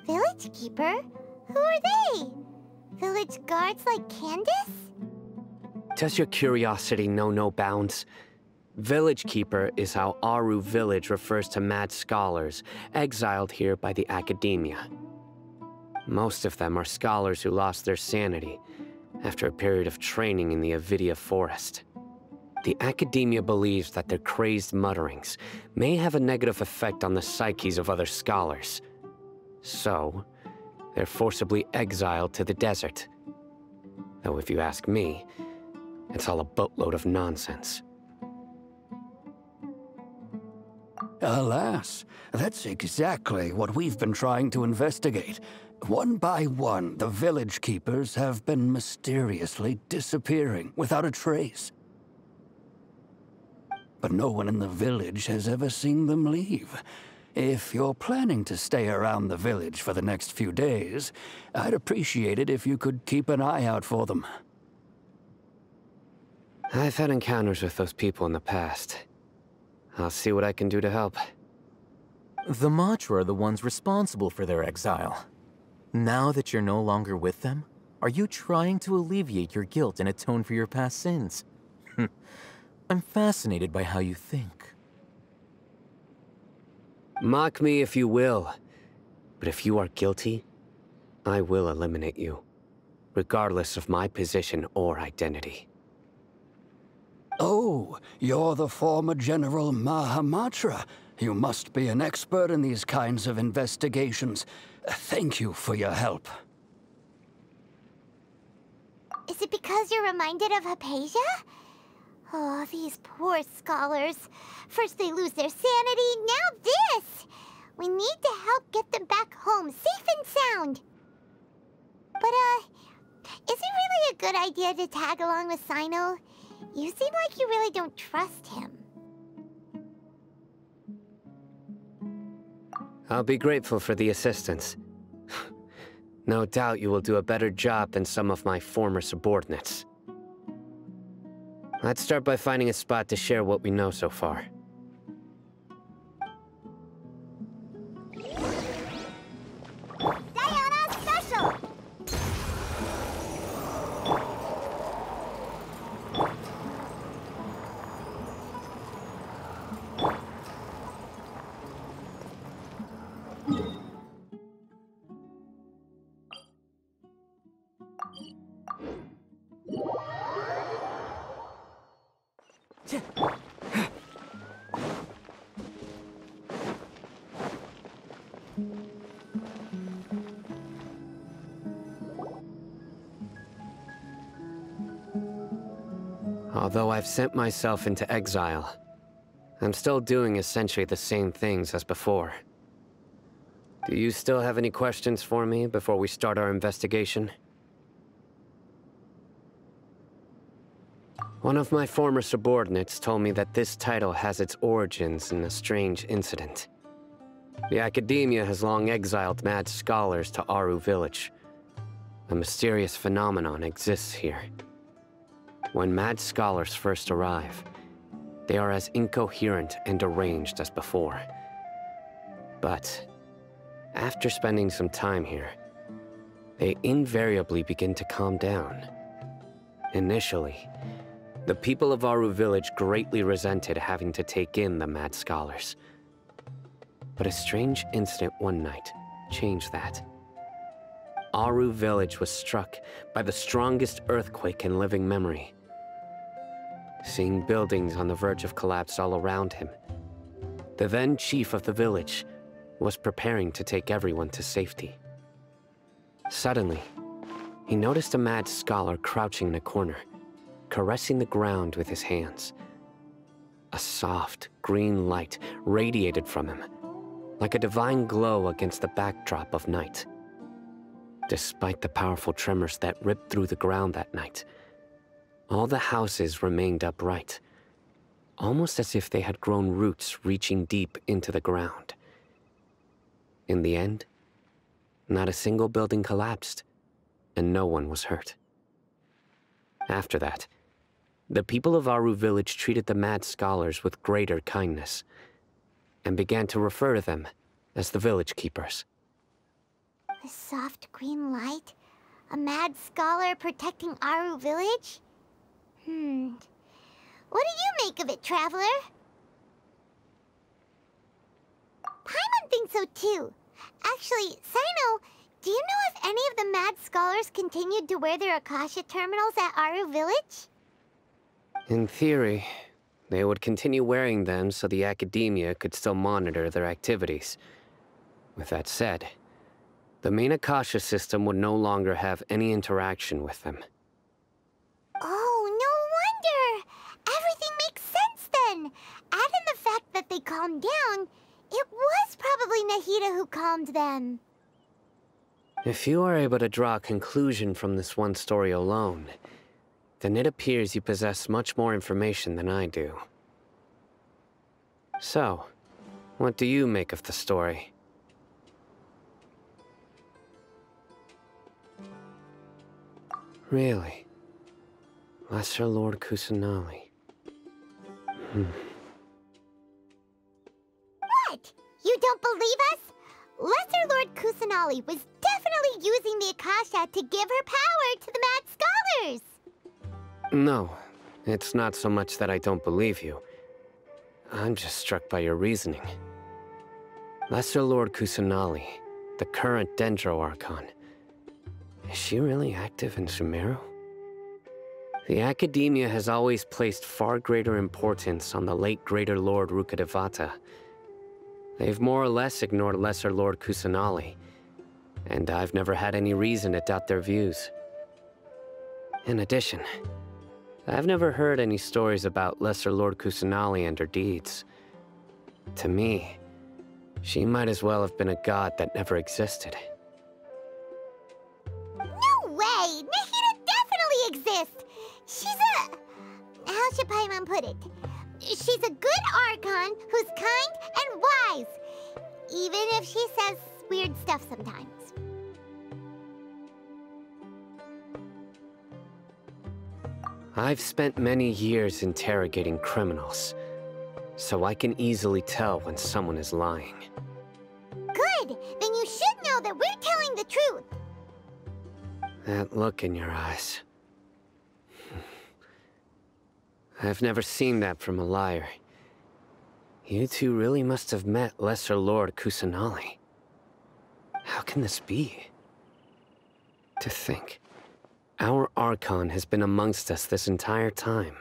Village keeper? Who are they? Village guards like Candace? Does your curiosity know no bounds? Village Keeper is how Aru Village refers to mad scholars exiled here by the Academia. Most of them are scholars who lost their sanity after a period of training in the Avidia Forest. The Academia believes that their crazed mutterings may have a negative effect on the psyches of other scholars. So, they're forcibly exiled to the desert. Though if you ask me, it's all a boatload of nonsense. Alas, that's exactly what we've been trying to investigate. One by one, the village keepers have been mysteriously disappearing without a trace. But no one in the village has ever seen them leave. If you're planning to stay around the village for the next few days, I'd appreciate it if you could keep an eye out for them. I've had encounters with those people in the past. I'll see what I can do to help. The Matra are the ones responsible for their exile. Now that you're no longer with them, are you trying to alleviate your guilt and atone for your past sins? I'm fascinated by how you think. Mock me if you will, but if you are guilty, I will eliminate you, regardless of my position or identity. Oh, you're the former General Mahamatra. You must be an expert in these kinds of investigations. Thank you for your help. Is it because you're reminded of Hypatia? Oh, these poor scholars. First they lose their sanity, now this! We need to help get them back home, safe and sound. But, is it really a good idea to tag along with Cyno? You seem like you really don't trust him. I'll be grateful for the assistance. No doubt you will do a better job than some of my former subordinates. Let's start by finding a spot to share what we know so far. Diana Special! Although I've sent myself into exile, I'm still doing essentially the same things as before. Do you still have any questions for me before we start our investigation? One of my former subordinates told me that this title has its origins in a strange incident. The Academia has long exiled mad scholars to Aru Village. A mysterious phenomenon exists here. When mad scholars first arrive, they are as incoherent and deranged as before. But after spending some time here, they invariably begin to calm down. Initially, the people of Aru Village greatly resented having to take in the mad scholars. But a strange incident one night changed that. Aru Village was struck by the strongest earthquake in living memory. Seeing buildings on the verge of collapse all around him, the then chief of the village was preparing to take everyone to safety. Suddenly, he noticed a mad scholar crouching in a corner, caressing the ground with his hands. A soft, green light radiated from him, like a divine glow against the backdrop of night. Despite the powerful tremors that ripped through the ground that night, all the houses remained upright, almost as if they had grown roots reaching deep into the ground. In the end, not a single building collapsed, and no one was hurt. After that, the people of Aru Village treated the mad scholars with greater kindness, and began to refer to them as the village keepers. The soft green light? A mad scholar protecting Aru Village? What do you make of it, Traveler? Paimon thinks so too. Actually, Cyno, do you know if any of the mad scholars continued to wear their Akasha terminals at Aru Village? In theory, they would continue wearing them so the Academia could still monitor their activities. With that said, the main Akasha system would no longer have any interaction with them. Oh, no wonder! Everything makes sense then! Add in the fact that they calmed down, it was probably Nahida who calmed them. If you are able to draw a conclusion from this one story alone, then it appears you possess much more information than I do. So, what do you make of the story? Really? Lesser Lord Kusanali. What? You don't believe us? Lesser Lord Kusanali was definitely using the Akasha to give her power to the mad scholars! No, it's not so much that I don't believe you. I'm just struck by your reasoning. Lesser Lord Kusanali, the current Dendro Archon, is she really active in Sumeru? The Academia has always placed far greater importance on the late Greater Lord Rukkhadevata. They've more or less ignored Lesser Lord Kusanali, and I've never had any reason to doubt their views. In addition, I've never heard any stories about Lesser Lord Kusanali and her deeds. To me, she might as well have been a god that never existed. No way! Nahida definitely exists! She's a... how should Paimon put it? She's a good Archon who's kind and wise, even if she says weird stuff sometimes. I've spent many years interrogating criminals, so I can easily tell when someone is lying. Good! Then you should know that we're telling the truth! That look in your eyes. I've never seen that from a liar. You two really must have met Lesser Lord Kusanali. How can this be? To think, our Archon has been amongst us this entire time.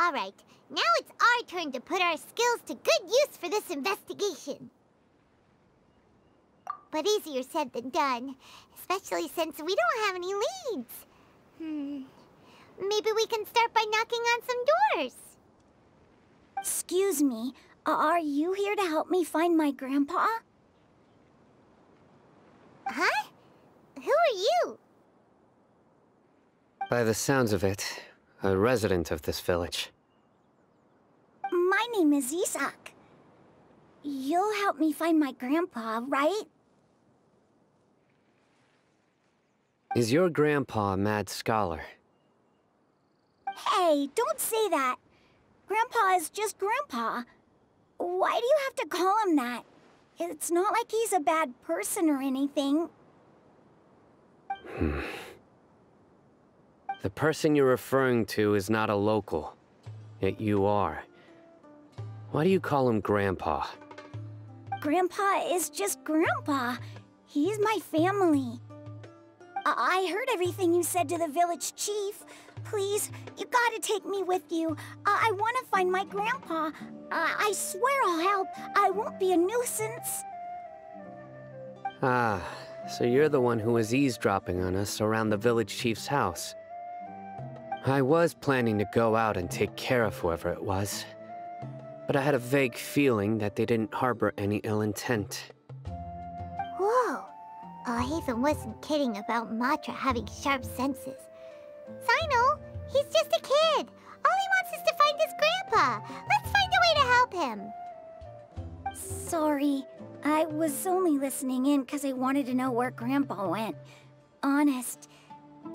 Alright, now it's our turn to put our skills to good use for this investigation. But easier said than done, especially since we don't have any leads. Maybe we can start by knocking on some doors. Excuse me, are you here to help me find my grandpa? Huh? Who are you? By the sounds of it, a resident of this village. My name is Isak. You'll help me find my grandpa, right? Is your grandpa a mad scholar? Hey, don't say that. Grandpa is just Grandpa. Why do you have to call him that? It's not like he's a bad person or anything. The person you're referring to is not a local, yet you are. Why do you call him Grandpa? Grandpa is just Grandpa. He's my family. I heard everything you said to the village chief. Please, you gotta take me with you. I want to find my grandpa. I swear I'll help. I won't be a nuisance. Ah, so you're the one who was eavesdropping on us around the village chief's house. I was planning to go out and take care of whoever it was, but I had a vague feeling that they didn't harbor any ill intent. Whoa. Haven wasn't kidding about Matra having sharp senses. Sino, he's just a kid. All he wants is to find his grandpa. Let's find a way to help him. Sorry, I was only listening in because I wanted to know where Grandpa went. Honest.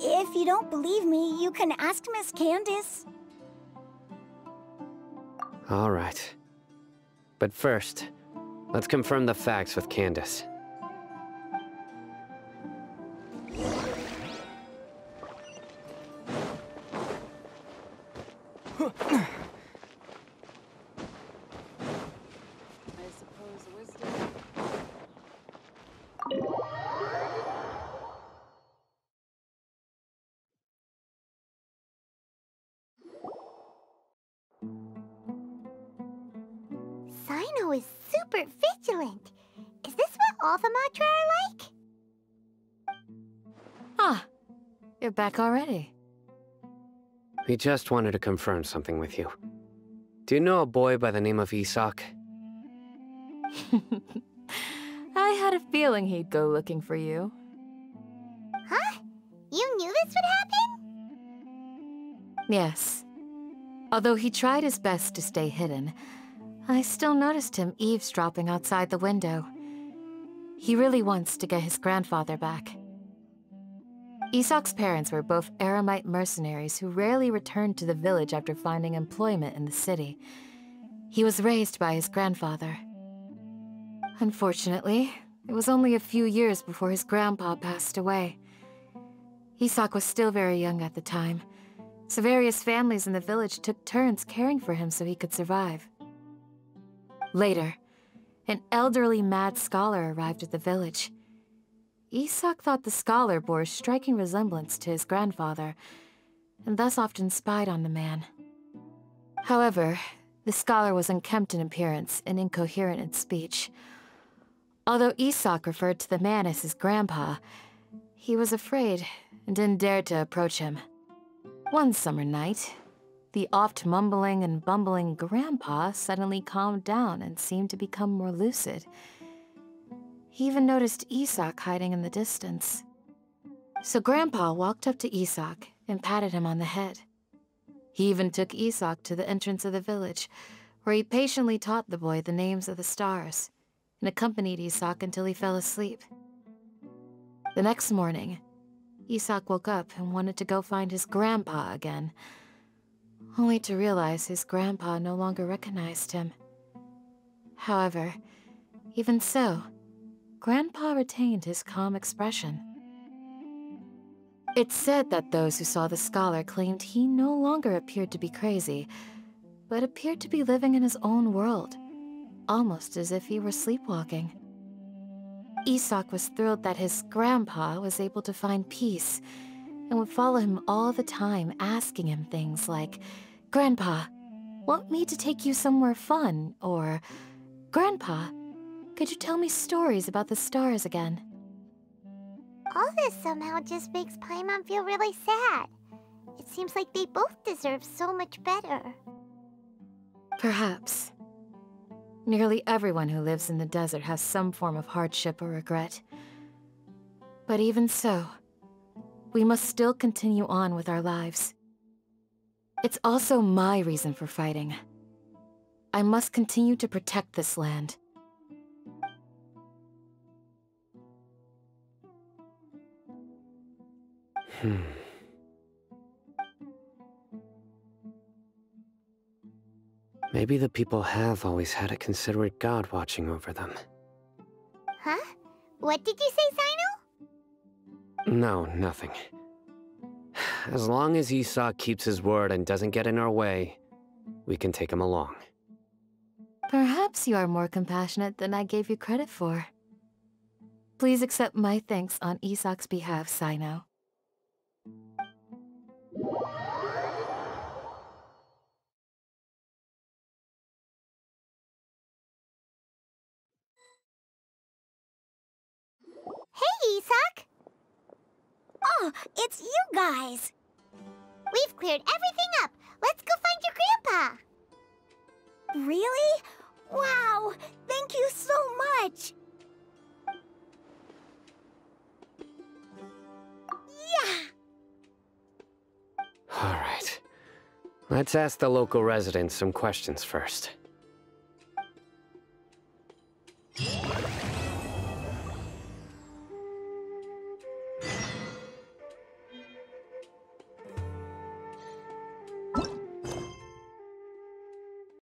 If you don't believe me, you can ask Miss Candace. All right. But first, let's confirm the facts with Candace. Sino is super vigilant. Is this what all the Matra are like? Ah, you're back already. We just wanted to confirm something with you. Do you know a boy by the name of Isak? I had a feeling he'd go looking for you. Huh? You knew this would happen? Yes. Although he tried his best to stay hidden, I still noticed him eavesdropping outside the window. He really wants to get his grandfather back. Isak's parents were both Aramite mercenaries who rarely returned to the village after finding employment in the city. He was raised by his grandfather. Unfortunately, it was only a few years before his grandpa passed away. Isak was still very young at the time, so various families in the village took turns caring for him so he could survive. Later, an elderly mad scholar arrived at the village. Isak thought the scholar bore a striking resemblance to his grandfather, and thus often spied on the man. However, the scholar was unkempt in appearance and incoherent in speech. Although Isak referred to the man as his grandpa, he was afraid and didn't dare to approach him. One summer night, the oft mumbling and bumbling grandpa suddenly calmed down and seemed to become more lucid. He even noticed Isak hiding in the distance. So Grandpa walked up to Isak and patted him on the head. He even took Isak to the entrance of the village, where he patiently taught the boy the names of the stars, and accompanied Isak until he fell asleep. The next morning, Isak woke up and wanted to go find his grandpa again, only to realize his grandpa no longer recognized him. However, even so, Grandpa retained his calm expression. It's said that those who saw the scholar claimed he no longer appeared to be crazy, but appeared to be living in his own world, almost as if he were sleepwalking. Isak was thrilled that his grandpa was able to find peace, and would follow him all the time, asking him things like, "Grandpa, want me to take you somewhere fun?" Or, "Grandpa, could you tell me stories about the stars again?" All this somehow just makes Paimon feel really sad. It seems like they both deserve so much better. Perhaps. Nearly everyone who lives in the desert has some form of hardship or regret. But even so, we must still continue on with our lives. It's also my reason for fighting. I must continue to protect this land. Maybe the people have always had a considerate god watching over them. Huh? What did you say, Cyno? No, nothing. As long as Isak keeps his word and doesn't get in our way, we can take him along. Perhaps you are more compassionate than I gave you credit for. Please accept my thanks on Isak's behalf, Cyno. Hey, Isak! Oh, it's you guys! We've cleared everything up. Let's go find your grandpa. Really? Wow! Thank you so much! Yeah! All right. Let's ask the local residents some questions first.